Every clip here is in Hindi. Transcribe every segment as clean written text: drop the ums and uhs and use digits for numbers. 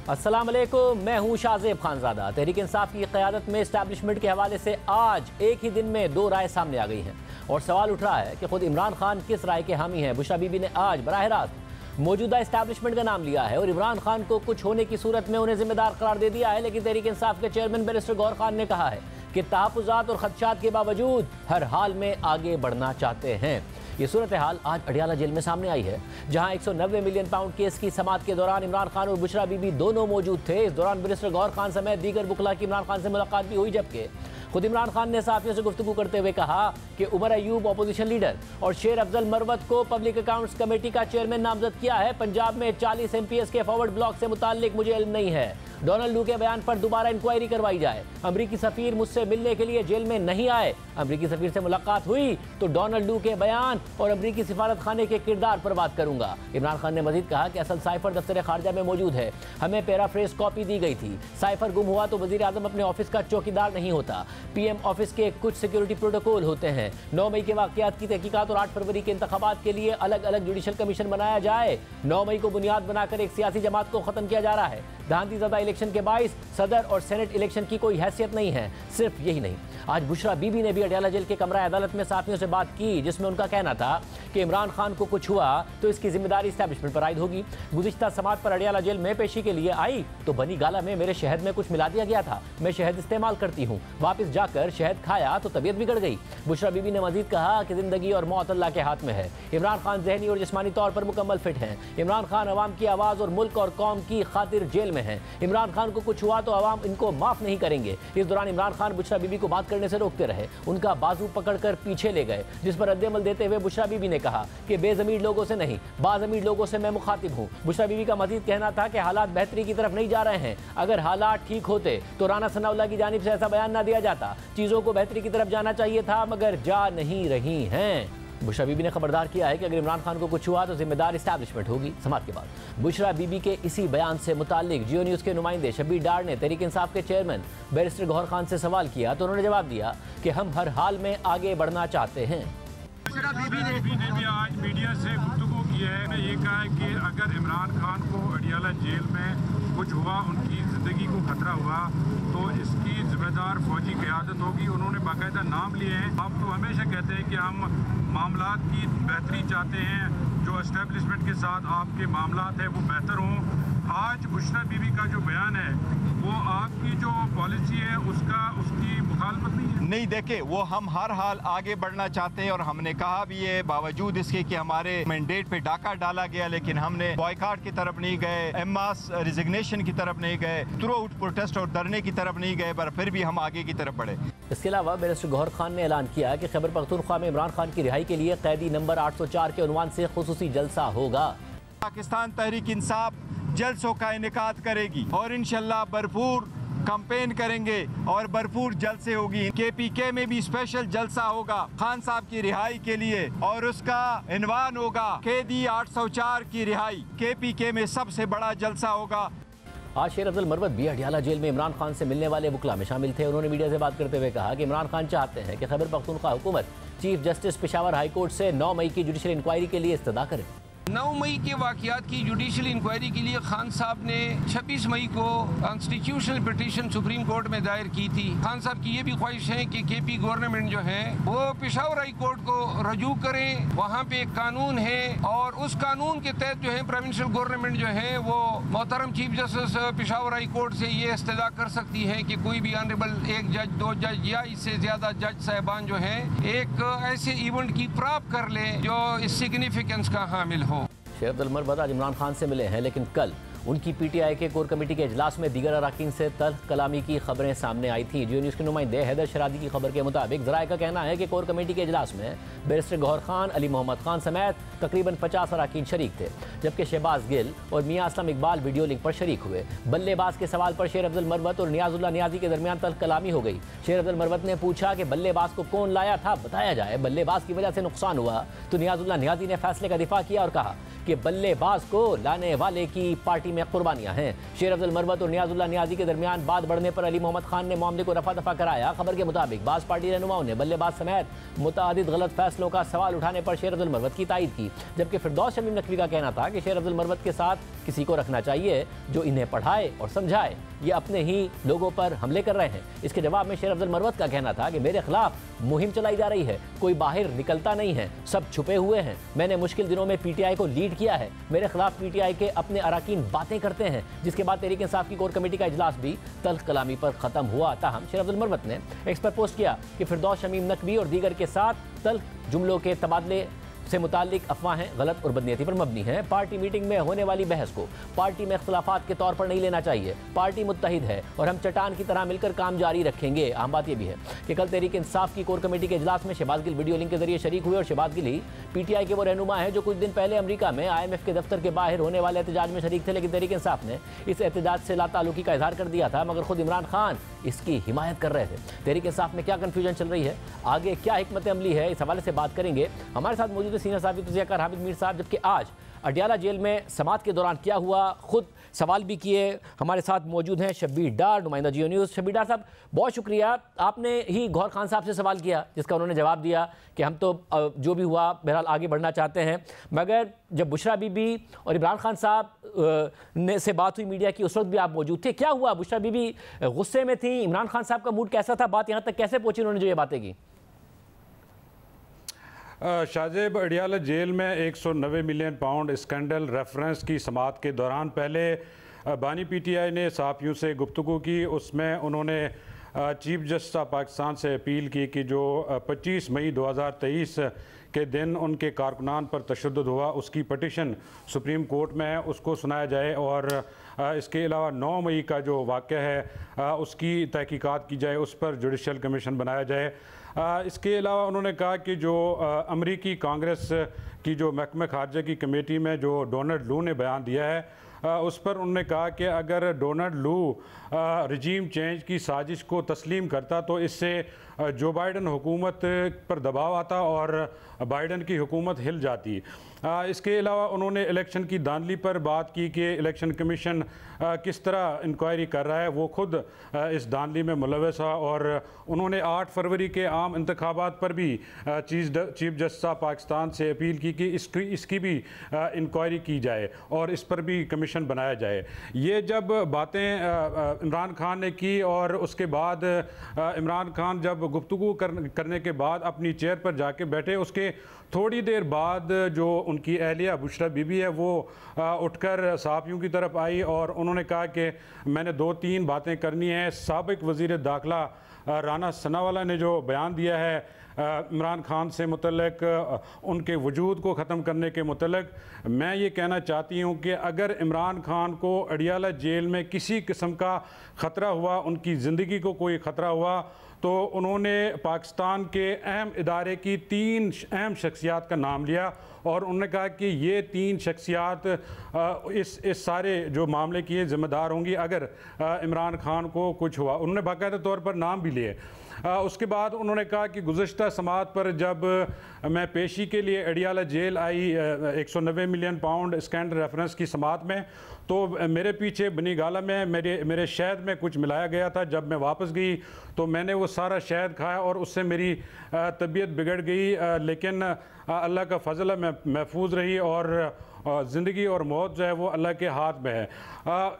अस्सलाम वालेकुम, मैं हूं शाहजेब खानजादा। तहरीक इंसाफ की क़यादत में इस्टेब्लिशमेंट के हवाले से आज एक ही दिन में दो राय सामने आ गई हैं और सवाल उठ रहा है कि खुद इमरान खान किस राय के हामी हैं। बुशरा बीबी ने आज बराह रास्त मौजूदा इस्टेब्लिशमेंट का नाम लिया है और इमरान खान को कुछ होने की सूरत में उन्हें जिम्मेदार करार दे दिया है। लेकिन तहरीक इंसाफ के चेयरमैन बैरिस्टर गौहर खान ने कहा है कि तहफ़्फ़ुज़ात और खदशात के बावजूद हर हाल में आगे बढ़ना चाहते हैं। ये सूरत हाल आज अडियाला जेल में सामने आई है, जहां 190 मिलियन पाउंड केस की समाअत के दौरान इमरान खान और बुशरा बीबी दोनों मौजूद थे। इस दौरान बैरिस्टर गौहर खान समेत दीगर वकला की इमरान खान से मुलाकात भी हुई, जबकि खुद इमरान खान ने सहाफ़ियों से गुफ्तगू करते हुए कहा कि उमर अयूब अपोजिशन लीडर और शेर अफजल मरवत को पब्लिक अकाउंट्स कमेटी का चेयरमैन नामजद किया है। पंजाब में 40 MPs के फॉरवर्ड ब्लॉक से मुताल्लिक मुझे इल्म नहीं है। डोनाल्ड लू के बयान पर दोबारा इंक्वायरी करवाई जाए। अमरीकी सफीर मुझसे मिलने के लिए जेल में नहीं आए। अमरीकी सफीर से मुलाकात हुई तो डोनाल्ड लू के बयान और अमरीकी सिफारत खाने के किरदार पर बात करूंगा। इमरान खान ने मजीद कहा कि असल साइफर दफ्तर खारजा में मौजूद है, हमें पैराफ्रेज कॉपी दी गई थी। साइफर गुम हुआ तो वजीर आजम अपने ऑफिस का चौकीदार नहीं होता, PM ऑफिस के कुछ सिक्योरिटी प्रोटोकॉल होते हैं। 9 मई के वाकयात की तहकीकात और 8 फरवरी के इंतखाबात के लिए अलग अलग जुडिशल कमीशन बनाया जाए। 9 मई को बुनियाद बनाकर एक सियासी जमात को खत्म किया जा रहा है। धांधली ज़दा इलेक्शन के बाइस सदर और सेनेट इलेक्शन की कोई हैसियत नहीं है। सिर्फ यही नहीं, आज बुशरा बीबी ने भी अडियाला जेल के कमरा अदालत में साथियों से बात की, जिसमें उनका कहना था कि इमरान खान को कुछ हुआ तो इसकी जिम्मेदारी इस्टेब्लिशमेंट पर आयद होगी। गुज़िश्ता समात पर अडियाला जेल में पेशी के लिए आई तो बनी गाला में मेरे शहद में कुछ मिला दिया गया था। मैं शहद इस्तेमाल करती हूँ, वापस जाकर शहद खाया तो तबीयत बिगड़ गई। बुशरा बीबी ने मजीद कहा कि जिंदगी और मौत अल्लाह के हाथ में है। इमरान खान जहनी और जिस्मानी तौर पर मुकम्मल फिट हैं। इमरान खान अवाम की आवाज़ और मुल्क और कौम की खातिर जेल में है। इमरान खान को कुछ हुआ तो अवाम इनको माफ नहीं करेंगे। इस दौरान इमरान खान बुशरा बीबी को बात करने से रोकते रहे, उनका बाजू पकड़कर पीछे ले गए, जिस पर रद्द-ए-अमल देते हुए बुशरा बीबी ने कहा कि बेज़मीर लोगों से नहीं, बाज़मीर लोगों से मैं मुखातिब हूँ। बुशरा बीबी का मजीद कहना था कि हालात बेहतरी की तरफ नहीं जा रहे हैं। अगर हालात ठीक होते तो राना सनाउल्लाह की जानिब से ऐसा बयान ना दिया जाता। चीज़ों को बेहतरी की तरफ जाना चाहिए था, मगर जा नहीं रही हैं। बुशरा बीबी ने खबरदार किया है कि अगर इमरान खान को कुछ हुआ तो जिम्मेदार इस्टेब्लिशमेंट होगी। समात के बाद बुशरा बीबी के इसी बयान से मुताल्लिक जियो न्यूज़ के नुमाइंदे शब्बीर डार ने तहरीक इंसाफ के चेयरमैन बैरिस्टर गौहर खान से सवाल किया तो उन्होंने जवाब दिया कि हम हर हाल में आगे बढ़ना चाहते हैं। बुशरा बीबी ने भी आज मीडिया से गुफ्तगू की है। ये कहा है कि अगर इमरान खान को अडियाला जेल में कुछ हुआ, उनकी ज़िंदगी को खतरा हुआ तो इसकी जिम्मेदार फौजी क़यादत होगी। उन्होंने बाकायदा नाम लिए हैं। आप तो हमेशा कहते हैं कि हम मामलात की बेहतरी चाहते हैं, जो एस्टेब्लिशमेंट के साथ आपके मामलात हैं वो बेहतर हों। आज बुशरा बीबी का जो बयान है वो आपकी जो पॉलिसी है उसकी मुखालफत नहीं है। नहीं, देखे वो हम हर हाल आगे बढ़ना चाहते हैं और हमने कहा भी है, बावजूद इसके कि हमारे मैंडेट पे डाका डाला गया, लेकिन हमने बॉयकॉट की तरफ नहीं गए, एम्मास रिजिग्नेशन की तरफ नहीं गए, थ्रू आउट प्रोटेस्ट और धरने की तरफ नहीं गए, पर फिर भी हम आगे की तरफ बढ़े। इसके अलावा बैरिस्टर गौहर खान ने ऐलान किया कि खैबर पख्तूनख्वा में इमरान खान की रिहाई के लिए कैदी नंबर 804 के उन्वान से खुसूसी जलसा होगा। पाकिस्तान तहरीक इंसाफ जलसों का इनेकाद करेगी और इंशाल्लाह भरपूर कैंपेन करेंगे और भरपूर जलसे होगी। KPK में भी स्पेशल जलसा होगा खान साहब की रिहाई के लिए और उसका इन्वान होगा कैदी 804 की रिहाई। KPK में सबसे बड़ा जलसा होगा। आज शेर अफजल मरवत भी अडियाला जेल में इमरान खान से मिलने वाले वकला में शामिल थे। उन्होंने मीडिया से बात करते हुए कहा कि इमरान खान चाहते हैं कि खैबर पख्तूनख्वा हुकूमत chief justice Peshawar high court से 9 मई की जुडिशल इंक्वायरी के लिए इस्तदा करे। 9 मई के वाकयात की जुडिशल इंक्वायरी के लिए खान साहब ने 26 मई को कॉन्स्टिट्यूशनल पिटीशन सुप्रीम कोर्ट में दायर की थी। खान साहब की ये भी ख्वाहिश है कि KP गवर्नमेंट जो है वो पेशावर हाई कोर्ट को रजू करें। वहाँ पे एक कानून है और उस कानून के तहत जो है प्रोविंशियल गवर्नमेंट जो है वो मोहतरम chief justice Peshawar high court से ये इस्तदा कर सकती है कि कोई भी ऑनरेबल 1 जज 2 जज या इससे ज़्यादा जज साहिबान जो है एक ऐसे इवेंट की प्राप्त कर ले जो इस सिग्निफिकेंस का हामिल हो। शेर अब्दुल मरवत आज इमरान खान से मिले हैं, लेकिन कल उनकी PTI के कोर कमेटी के इजलास में दीगर अराकीन से तल्ख कलामी की खबरें सामने आई थी। जियो न्यूज़ के नुमाइंदे हैदर शरादी की खबर के मुताबिक ज़राए का कहना है कि कोर कमेटी के इजलास में बैरिस्टर गौहर खान, अली मोहम्मद खान समेत तकरीबन 50 अराकीन शरीक थे, जबकि शहबाज गिल और मियां असलम इकबाल वीडियो लिंक पर शरीक हुए। बल्लेबाज के सवाल पर शेर अब्दुल मरवत और नियाजुल्लाह नियाजी के दरमियान तल्ख कलामी हो गई। शेर अब्दुल मरवत ने पूछा कि बल्लेबाज को कौन लाया था, बताया जाए। बल्लेबाज की वजह से नुकसान हुआ तो नियाजुल्लाह नियाजी ने फैसले का दिफा किया और कहा कि बल्लेबाज को लाने वाले की पार्टी में कुर्बानियां हैं। शेर अफजल मरवत और नियाजुल्लाह नियाजी के दरमियान बात बढ़ने पर अली मोहम्मद खान ने मामले को रफा दफा कराया। खबर के मुताबिक बास पार्टी रहनुमाओं ने बल्लेबाज समेत मुतअद्दिद गलत फैसलों का सवाल उठाने पर शेर अफजल मरवत की तायद की, जबकि फिरदौस शमीम नकवी का कहना था कि शेर अफजल मरवत के साथ किसी को रखना चाहिए जो इन्हें पढ़ाए और समझाए, ये अपने ही लोगों पर हमले कर रहे हैं। इसके जवाब में शेर अफजल मरवत का कहना था कि मेरे खिलाफ मुहिम चलाई जा रही है, कोई बाहर निकलता नहीं है, सब छुपे हुए हैं। मैंने मुश्किल दिनों में पीटीआई को लीड किया है, मेरे खिलाफ पीटीआई के अपने अरकान बातें करते हैं। जिसके बाद तहरीक इंसाफ की कोर कमेटी का इजलास भी तल्ख कलामी पर खत्म हुआ। ताहम शेर अफजल मरवत ने एक्स पर पोस्ट किया कि फिरदौस शमीम नकवी और दीगर के साथ तल्ख जुमलों के तबादले से मुतालिक अफवाहें गलत और बदनीयती पर मबनी हैं। पार्टी मीटिंग में होने वाली बहस को पार्टी में इख्तलाफात के तौर पर नहीं लेना चाहिए। पार्टी मुत्तहिद है और हम चट्टान की तरह मिलकर काम जारी रखेंगे। अहम बात यह भी है कि कल तहरीक इंसाफ की कोर कमेटी के इजलास में शहबाज गिल वीडियो लिंक के जरिए शरीक हुए और शहबाज गिल ही पीटीआई के वो रहनुमा है जो कुछ दिन पहले अमेरिका में IMF के दफ्तर के बाहर होने वाले एहतजाज में शरीक थे, लेकिन तहरीक इंसाफ ने इस एहतजाज से लाताल्लुकी का इजहार कर दिया था, मगर खुद इमरान खान इसकी हिमायत कर रहे थे। तहरीक इंसाफ में क्या कन्फ्यूजन चल रही है, आगे क्या हिकमत अमली है, इस हवाले से बात करेंगे। हमारे साथ मौजूद है सीनियर साहब हामिद मीर साहब, जबकि आज अडियाला जेल में समात के दौरान क्या हुआ खुद सवाल भी किए। हमारे साथ मौजूद हैं शब्बीर डार, नुमाइंदा जियो न्यूज़। शब्बीर डार साहब बहुत शुक्रिया, आपने ही गौहर खान साहब से सवाल किया जिसका उन्होंने जवाब दिया कि हम तो जो भी हुआ बहरहाल आगे बढ़ना चाहते हैं, मगर जब बुशरा बीबी और इमरान खान साहब ने से बात हुई मीडिया की, उस वक्त भी आप मौजूद थे। क्या हुआ, बुशरा बीबी गुस्से में थी, इमरान खान साहब का मूड कैसा था, बात यहाँ तक कैसे पहुंची, उन्होंने जो ये बातें की? शाहजेब अडियाला जेल में 190 मिलियन पाउंड स्कैंडल रेफरेंस की समात के दौरान पहले बानी पीटीआई ने सहाफ़ियों से गुफ्तगू की। उसमें उन्होंने चीफ जस्टिस ऑफ पाकिस्तान से अपील की कि जो 25 मई 2023 के दिन उनके कारकुनान पर तशद्दुद हुआ, उसकी पटिशन सुप्रीम कोर्ट में है, उसको सुनाया जाए और इसके अलावा 9 मई का जो वाक़या है उसकी तहकीकात की जाए, उस पर जुडिशल कमीशन बनाया जाए। इसके अलावा उन्होंने कहा कि जो अमरीकी कांग्रेस की जो महकमे खारजा की कमेटी में जो डोनाल्ड लू ने बयान दिया है, उस पर उन्होंने कहा कि अगर डोनाल्ड लू रजीम चेंज की साजिश को तस्लीम करता तो इससे जो बाइडन हुकूमत पर दबाव आता और बाइडन की हुकूमत हिल जाती। इसके अलावा उन्होंने इलेक्शन की धांधली पर बात की कि इलेक्शन कमीशन किस तरह इंक्वायरी कर रहा है, वो खुद इस धांधली में मुलव्वस है और उन्होंने 8 फरवरी के आम इंतखाबात पर भी चीफ जस्टिस ऑफ पाकिस्तान से अपील की कि इसकी भी इंक्वायरी की जाए और इस पर भी कमीशन बनाया जाए। ये जब बातें इमरान खान ने की और उसके बाद इमरान खान जब गुफ्तगू करने के बाद अपनी चेयर पर जाके बैठे, उसके थोड़ी देर बाद जो उनकी अहलिया बुशरा बीबी है वो उठकर सहाफ़ियों की तरफ आई और उन्होंने कहा कि मैंने 2-3 बातें करनी हैं। साबिक वज़ीर दाखिला राना सनावाला ने जो बयान दिया है इमरान खान से मुतल्लिक, उनके वजूद को ख़त्म करने के मुतल्लिक, मैं ये कहना चाहती हूँ कि अगर इमरान खान को अडियाला जेल में किसी किस्म का ख़तरा हुआ, उनकी ज़िंदगी को कोई ख़तरा हुआ, तो उन्होंने पाकिस्तान के अहम इदारे की 3 अहम शख्सियात का नाम लिया और उन्होंने कहा कि ये 3 शख्सियात इस सारे जो मामले की ज़िम्मेदार होंगी अगर इमरान खान को कुछ हुआ। उन्होंने बाकायदा तौर पर नाम भी लिए। उसके बाद उन्होंने कहा कि गुज़श्ता समात पर जब मैं पेशी के लिए अडियाला जेल आई 190 मिलियन पाउंड स्कैंडल रेफरेंस की समात में, तो मेरे पीछे बनी गाला में मेरे शहद में कुछ मिलाया गया था। जब मैं वापस गई तो मैंने वो सारा शहद खाया और उससे मेरी तबीयत बिगड़ गई, लेकिन अल्लाह का फजल है मैं महफूज रही और ज़िंदगी और मौत जो है वो अल्लाह के हाथ में है।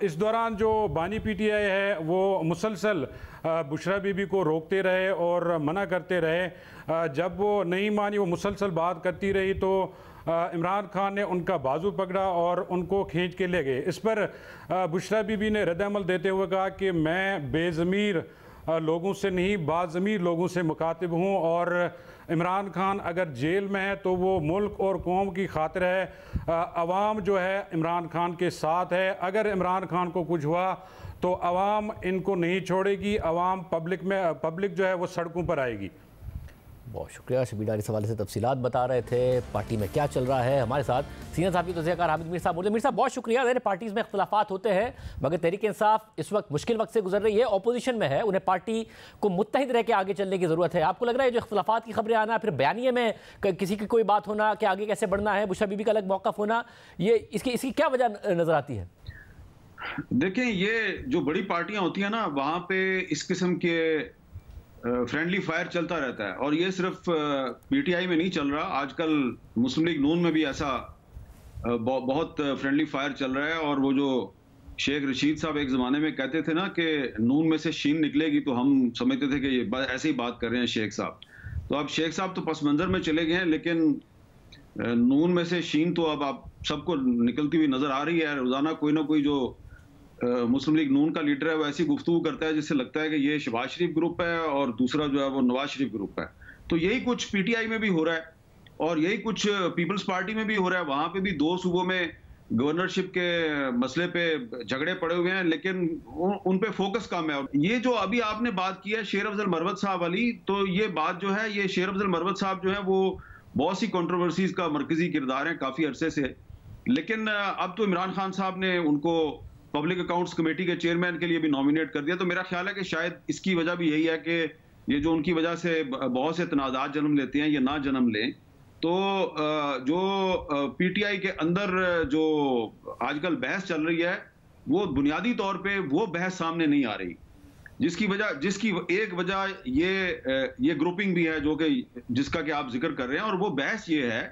इस दौरान जो बानी पीटीआई है वो मुसलसल बुशरा बीबी को रोकते रहे और मना करते रहे। जब वो नहीं मानी, वो मुसलसल बात करती रही, तो इमरान खान ने उनका बाजू पकड़ा और उनको खींच के ले गए। इस पर बुशरा बीबी ने रद्द-ए-अमल देते हुए कहा कि मैं बेज़मीर लोगों से नहीं बाज़मीर लोगों से मुखातिब हूँ और इमरान खान अगर जेल में है तो वो मुल्क और कौम की खातिर है। अवाम जो है इमरान खान के साथ है। अगर इमरान खान को कुछ हुआ तो अवाम इनको नहीं छोड़ेगी, अवाम पब्लिक जो है वो सड़कों पर आएगी। बहुत शुक्रिया शब्बीर डार, इस हवाले से तफसीलात बता रहे थे, पार्टी में क्या चल रहा है। हमारे साथ सीनियर साहब की तज़किरा हामिद मीर साहब बोले। मीर साहब बहुत शुक्रिया। ज़ाहिर पार्टीज़ में इख्तलाफात होते हैं, मगर तहरीक इंसाफ इस वक्त मुश्किल वक्त से गुजर रही है, अपोजिशन में है, उन्हें पार्टी को मुत्तहिद रह के आगे चलने की ज़रूरत है। आपको लग रहा है जो इख्तलाफात की खबरें आना, फिर बयानिए में किसी की कोई बात होना कि आगे कैसे बढ़ना है, बुशरा बीबी का अलग मौक़िफ़ होना, ये इसकी क्या वजह नज़र आती है? देखें, ये जो बड़ी पार्टियां होती हैं ना, वहां पे इस किस्म के फ्रेंडली फायर चलता रहता है, और ये सिर्फ पीटीआई में नहीं चल रहा, आजकल मुस्लिम लीग नून में भी ऐसा बहुत फ्रेंडली फायर चल रहा है। और वो जो शेख रशीद साहब एक ज़माने में कहते थे ना कि नून में से शीन निकलेगी, तो हम समझते थे कि ये ऐसे ही बात कर रहे हैं शेख साहब। तो अब शेख साहब तो पस मंज़र में चले गए हैं, लेकिन नून में से शीन तो अब आप सबको निकलती हुई नज़र आ रही है। रोज़ाना कोई ना कोई जो मुस्लिम लीग नून का लीडर है वो ऐसी गुफ्तगू करता है जिससे लगता है कि ये शहबाज शरीफ ग्रुप है और दूसरा जो है वो नवाज शरीफ ग्रुप है। तो यही कुछ पीटीआई में भी हो रहा है और यही कुछ पीपल्स पार्टी में भी हो रहा है। वहां पे भी 2 सूबों में गवर्नरशिप के मसले पे झगड़े पड़े हुए हैं, लेकिन उन पे फोकस कम है। ये जो अभी आपने बात की है शेर अफजल मरवत साहब वाली, तो ये बात जो है, ये शेर अफजल मरवत साहब जो है वो बहुत सी कंट्रोवर्सीज का मरकजी किरदार है काफी अरसे से। लेकिन अब तो इमरान खान साहब ने उनको पब्लिक अकाउंट्स कमेटी के चेयरमैन के लिए भी नॉमिनेट कर दिया। तो मेरा ख्याल है कि शायद इसकी वजह भी यही है कि ये जो उनकी वजह से बहुत से तनाज़ात जन्म लेते हैं, ये ना जन्म लें। तो जो पीटीआई के अंदर जो आजकल बहस चल रही है, वो बुनियादी तौर पे वो बहस सामने नहीं आ रही, जिसकी एक वजह ये ग्रुपिंग भी है जो कि जिसका कि आप जिक्र कर रहे हैं। और वो बहस ये है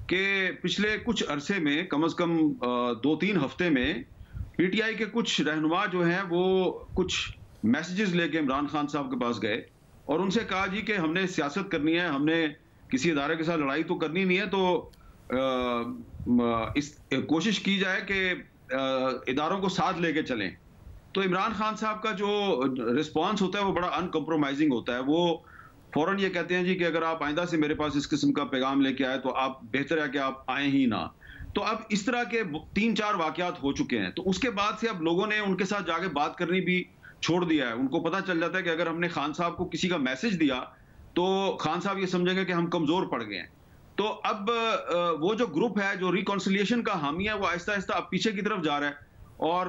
कि पिछले कुछ अरसे में, कम से कम 2-3 हफ्ते में, पीटीआई के कुछ रहनुमा जो हैं वो कुछ मैसेजेस लेके इमरान खान साहब के पास गए और उनसे कहा जी कि हमने सियासत करनी है, हमने किसी इदारे के साथ लड़ाई तो करनी नहीं है, तो इस कोशिश की जाए कि इदारों को साथ लेके चलें। तो इमरान खान साहब का जो रिस्पॉन्स होता है वो बड़ा अनकम्प्रोमाइजिंग होता है। वो फौरन ये कहते हैं जी कि अगर आप आइंदा से मेरे पास इस किस्म का पैगाम लेके आए तो आप बेहतर है कि आप आए ही ना। तो अब इस तरह के 3-4 वाकयात हो चुके हैं, तो उसके बाद से अब लोगों ने उनके साथ जाके बात करनी भी छोड़ दिया है। उनको पता चल जाता है कि अगर हमने खान साहब को किसी का मैसेज दिया तो खान साहब ये समझेंगे कि हम कमजोर पड़ गए हैं। तो अब वो जो ग्रुप है जो रिकॉन्सिलिएशन का हामी है, वो आहिस्ता आहिस्ता अब पीछे की तरफ जा रहा है। और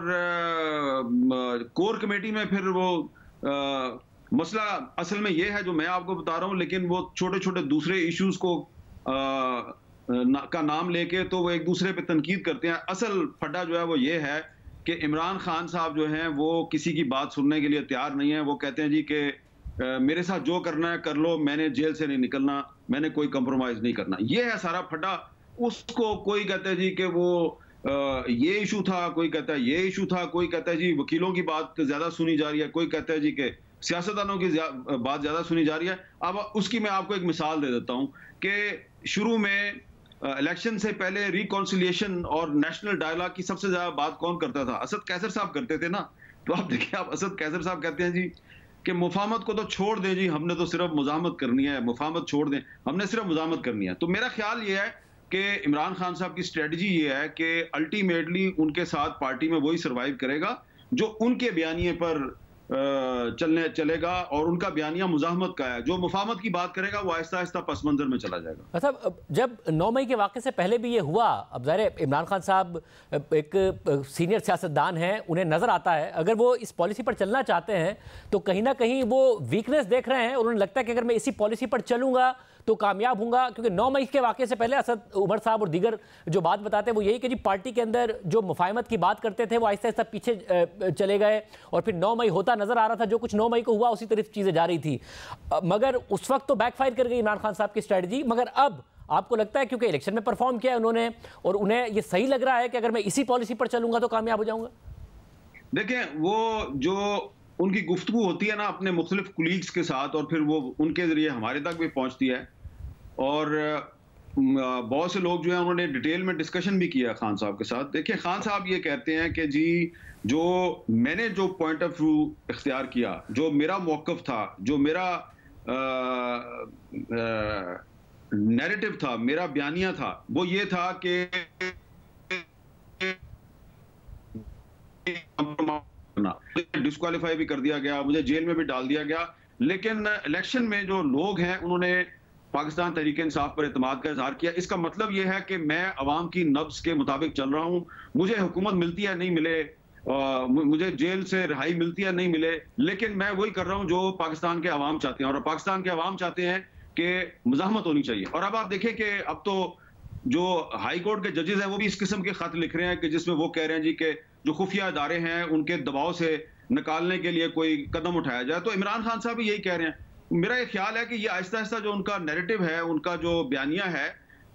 कोर कमेटी में फिर वो मसला असल में ये है जो मैं आपको बता रहा हूं, लेकिन वो छोटे छोटे दूसरे इश्यूज को का नाम लेके तो वो एक दूसरे पे तनकीद करते हैं। असल फड्डा जो है वो ये है कि इमरान खान साहब जो हैं वो किसी की बात सुनने के लिए तैयार नहीं है। वो कहते हैं जी कि मेरे साथ जो करना है कर लो, मैंने जेल से नहीं निकलना, मैंने कोई कंप्रोमाइज नहीं करना। ये है सारा फड्डा। उसको कोई कहता है जी कि वो ये इशू था, कोई कहता है ये इशू था, कोई कहता है जी वकीलों की बात ज्यादा सुनी जा रही है, कोई कहता है जी कि सियासतदानों की बात ज्यादा सुनी जा रही है। अब उसकी मैं आपको एक मिसाल दे देता हूं कि शुरू में इलेक्शन से पहले रिकॉन्सिलिएशन और नेशनल डायलॉग की सबसे ज्यादा बात कौन करता था? असद कैसर साहब करते थे ना। तो आप देखिए, आप असद कैसर साहब कहते हैं जी कि मुफाहमत को तो छोड़ दें जी, हमने तो सिर्फ मुजाहमत करनी है, मुफाहमत छोड़ दें, हमने सिर्फ मुजाहमत करनी है। तो मेरा ख्याल ये है कि इमरान खान साहब की स्ट्रेटजी ये है कि अल्टीमेटली उनके साथ पार्टी में वही सर्वाइव करेगा जो उनके बयानिए पर चलेगा, और उनका बयानिया मुजाहमत का है। जो मुफाहमत की बात करेगा वो आहिस्ता आहिस्ता पस मंजर में चला जाएगा। मतलब जब 9 मई के वाक़े से पहले भी ये हुआ, अब ज़ाहिर इमरान खान साहब एक सीनियर सियासतदान हैं, उन्हें नज़र आता है अगर वो इस पॉलिसी पर चलना चाहते हैं तो कहीं ना कहीं वो वीकनेस देख रहे हैं और उन्हें लगता है कि अगर मैं इसी पॉलिसी पर चलूँगा तो कामयाब होऊंगा। क्योंकि 9 मई के वाक़े से पहले असद उमर साहब और दीगर जो बात बताते हैं वो यही कि जी पार्टी के अंदर जो मुफाहमत की बात करते थे वो आहिस्ता आहिस्ता पीछे चले गए और फिर 9 मई होता नजर आ रहा था। जो कुछ 9 मई को हुआ उसी तरफ चीज़ें जा रही थी, मगर उस वक्त तो बैकफायर कर गई इमरान खान साहब की स्ट्रैटेजी। मगर अब आपको लगता है क्योंकि इलेक्शन में परफॉर्म किया है उन्होंने और उन्हें ये सही लग रहा है कि अगर मैं इसी पॉलिसी पर चलूंगा तो कामयाब हो जाऊंगा? देखें, वो जो उनकी गुफ्तगू होती है ना अपने मुख्तलिफ कुलीग्स के साथ, और फिर वो उनके जरिए हमारे तक भी पहुंचती है, और बहुत से लोग जो है उन्होंने डिटेल में डिस्कशन भी किया खान साहब के साथ। देखिए, खान साहब ये कहते हैं कि जी जो मैंने जो पॉइंट ऑफ व्यू इख्तियार किया, जो मेरा मौक़िफ़ था, जो मेरा नैरेटिव था, मेरा बयानिया था, वो ये था कि डिस्क्वालीफाई भी कर दिया गया, मुझे जेल में भी डाल दिया गया, लेकिन इलेक्शन में जो लोग हैं उन्होंने पाकिस्तान तहरीक इंसाफ पर एतमाद का इजहार किया। इसका मतलब यह है कि मैं अवाम की नब्ज के मुताबिक चल रहा हूं, मुझे हुकूमत मिलती है नहीं मिले, मुझे जेल से रिहाई मिलती है नहीं मिले, लेकिन मैं वही कर रहा हूं जो पाकिस्तान के अवाम चाहते हैं, और पाकिस्तान के अवाम चाहते हैं कि मुजाहमत होनी चाहिए। और अब आप देखें कि अब तो जो हाई कोर्ट के जजेस हैं वो भी इस किस्म के खत लिख रहे हैं कि जिसमें वो कह रहे हैं जी कि जो खुफिया इदारे हैं उनके दबाव से निकालने के लिए कोई कदम उठाया जाए। तो इमरान खान साहब भी यही कह रहे हैं। मेरा ये ख्याल है कि ये आहिस्ता आहिस्ता जो उनका नैरेटिव है, उनका जो बयानिया है,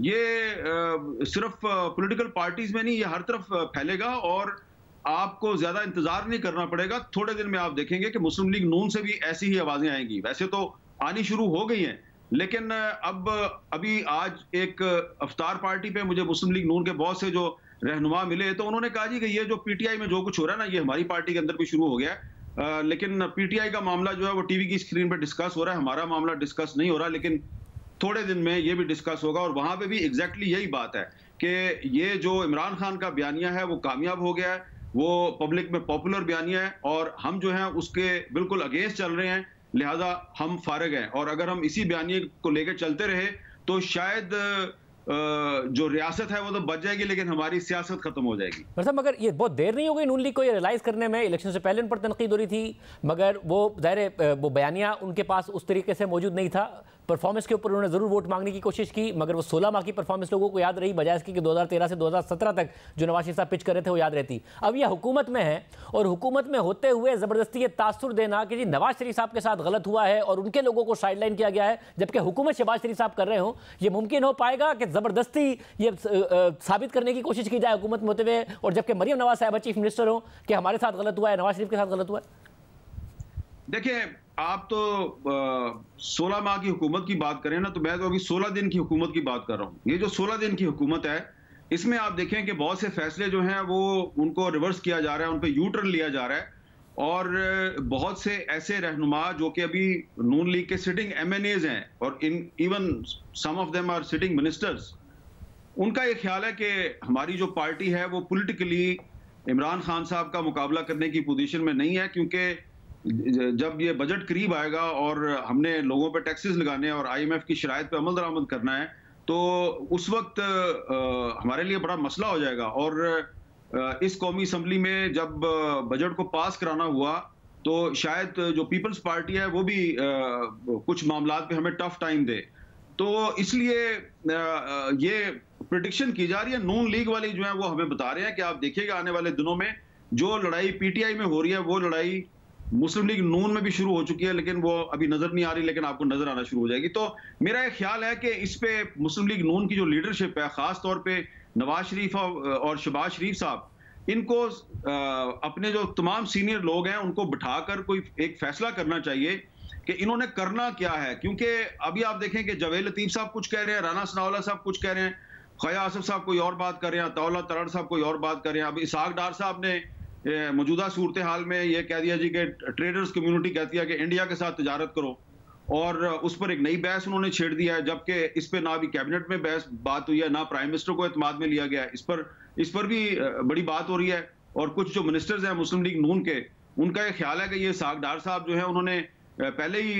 ये सिर्फ पॉलिटिकल पार्टीज में नहीं, ये हर तरफ फैलेगा और आपको ज्यादा इंतजार नहीं करना पड़ेगा। थोड़े दिन में आप देखेंगे कि मुस्लिम लीग नून से भी ऐसी ही आवाजें आएंगी। वैसे तो आनी शुरू हो गई हैं, लेकिन अभी आज एक अफ्तार पार्टी पे मुझे मुस्लिम लीग नून के बहुत से जो रहनुमा मिले, तो उन्होंने कहा जी कि ये जो पीटीआई में जो कुछ हो रहा है ना, ये हमारी पार्टी के अंदर भी शुरू हो गया है। लेकिन पीटीआई का मामला जो है वो टीवी की स्क्रीन पर डिस्कस हो रहा है, हमारा मामला डिस्कस नहीं हो रहा, लेकिन थोड़े दिन में ये भी डिस्कस होगा। और वहां पे भी एग्जैक्टली यही बात है कि ये जो इमरान खान का बयानिया है वो कामयाब हो गया है, वो पब्लिक में पॉपुलर बयानिया है और हम जो हैं उसके बिल्कुल अगेंस्ट चल रहे हैं, लिहाजा हम फारिग हैं। और अगर हम इसी बयानिए को लेकर चलते रहे तो शायद जो रियासत है वो तो बच जाएगी, लेकिन हमारी सियासत खत्म हो जाएगी। मतलब मगर ये बहुत देर नहीं हो गई नून लीग को ये रियलाइज़ करने में? इलेक्शन से पहले उन पर तनकीद हो रही थी, मगर वो ज़ाहिर वो बयानिया उनके पास उस तरीके से मौजूद नहीं था। परफॉर्मेंस के ऊपर उन्होंने ज़रूर वोट मांगने की कोशिश की, मगर वो 16 माह की परफॉर्मेंस लोगों को याद रही, बजाय इसकी कि 2013 से 2017 तक जो नवाज शरीफ साहब पिच कर रहे थे वो याद रहती। अब ये हुकूमत में है और हुकूमत में होते हुए ज़बरदस्ती ये तासुर देना कि जी नवाज शरीफ साहब के साथ गलत हुआ है और उनके लोगों को साइडलाइन किया गया है, जबकि हुकूमत शहबाज शरीफ साहब कर रहे हो, ये मुमकिन हो पाएगा कि ज़बरदस्ती ये साबित करने की कोशिश की जाए हुकूमत में होते हुए, और जबकि मरियम नवाज साहब चीफ मिनिस्टर हो, कि हमारे साथ गलत हुआ है, नवाज शरीफ के साथ गलत हुआ है? देखिए, आप तो 16 माह की हुकूमत की बात करें ना, तो मैं तो अभी 16 दिन की हुकूमत की बात कर रहा हूँ। ये जो 16 दिन की हुकूमत है, इसमें आप देखें कि बहुत से फैसले जो हैं वो उनको रिवर्स किया जा रहा है, उन पर यू टर्न लिया जा रहा है। और बहुत से ऐसे रहनुमा जो कि अभी नून लीग के सिटिंग MNAs हैं और even some of them are sitting ministers, उनका ये ख्याल है कि हमारी जो पार्टी है वो पॉलिटिकली इमरान खान साहब का मुकाबला करने की पोजीशन में नहीं है, क्योंकि जब ये बजट करीब आएगा और हमने लोगों पे टैक्सेस लगाने और IMF की शराइत पे अमल दरामद करना है, तो उस वक्त हमारे लिए बड़ा मसला हो जाएगा। और इस कौमी असम्बली में जब बजट को पास कराना हुआ तो शायद जो पीपल्स पार्टी है वो भी कुछ मामलात पे हमें टफ टाइम दे। तो इसलिए ये प्रेडिक्शन की जा रही है। नून लीग वाली जो है वो हमें बता रहे हैं कि आप देखिएगा आने वाले दिनों में जो लड़ाई PTI में हो रही है वो लड़ाई मुस्लिम लीग नून में भी शुरू हो चुकी है, लेकिन वो अभी नजर नहीं आ रही, लेकिन आपको नजर आना शुरू हो जाएगी। तो मेरा एक ख्याल है कि इस पे मुस्लिम लीग नून की जो लीडरशिप है, खास तौर पे नवाज शरीफ और शहबाज शरीफ साहब, इनको अपने जो तमाम सीनियर लोग हैं उनको बिठाकर कोई एक फैसला करना चाहिए कि इन्होंने करना क्या है। क्योंकि अभी आप देखें कि जावेद लतीफ साहब कुछ कह रहे हैं, राना सनाउल्लाह साहब कुछ कह रहे हैं, ख्वाजा आसिफ साहब कोई और बात कर रहे हैं, अताउल्लाह तलड़ साहब कोई और बात कर रहे हैं। अब इसहाक डार साहब ने मौजूदा सूरत हाल में ये कह दिया जी कि ट्रेडर्स कम्युनिटी कहती है कि इंडिया के साथ तजारत करो, और उस पर एक नई बहस उन्होंने छेड़ दिया है, जबकि इस पर ना अभी कैबिनेट में बहस बात हुई है, ना प्राइम मिनिस्टर को एतमाद में लिया गया है। इस पर भी बड़ी बात हो रही है। और कुछ जो मिनिस्टर्स हैं मुस्लिम लीग नून के, उनका ये ख्याल है कि ये इसहाक डार साहब जो है उन्होंने पहले ही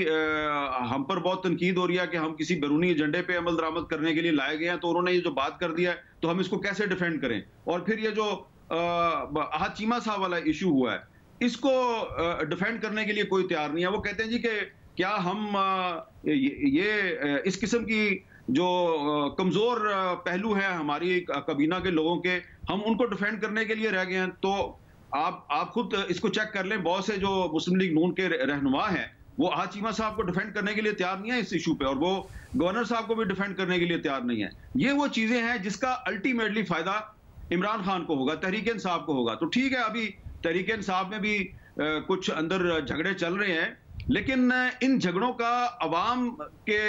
हम पर बहुत तनकीद हो रही है कि हम किसी बैरूनी एजेंडे पे अमल दरामद करने के लिए लाए गए हैं, तो उन्होंने ये जो बात कर दिया है तो हम इसको कैसे डिफेंड करें। और फिर ये जो आहद चीमा साहब वाला इशू हुआ है, इसको डिफेंड करने के लिए कोई तैयार नहीं है। वो कहते हैं जी कि क्या हम ये इस किस्म की जो कमजोर पहलू हैं हमारी कबीना के लोगों के, हम उनको डिफेंड करने के लिए रह गए हैं। तो आप खुद इसको चेक कर लें, बहुत से जो मुस्लिम लीग नून के रहनुमा हैं वो आहद चीमा साहब को डिफेंड करने के लिए तैयार नहीं है इस इशू पे, और वो गवर्नर साहब को भी डिफेंड करने के लिए तैयार नहीं है। ये वो चीजें हैं जिसका अल्टीमेटली फायदा इमरान खान को होगा, तहरीक इंसाफ को होगा। तो ठीक है, अभी तहरीक इंसाफ में भी कुछ अंदर झगड़े चल रहे हैं, लेकिन इन झगड़ों का अवाम के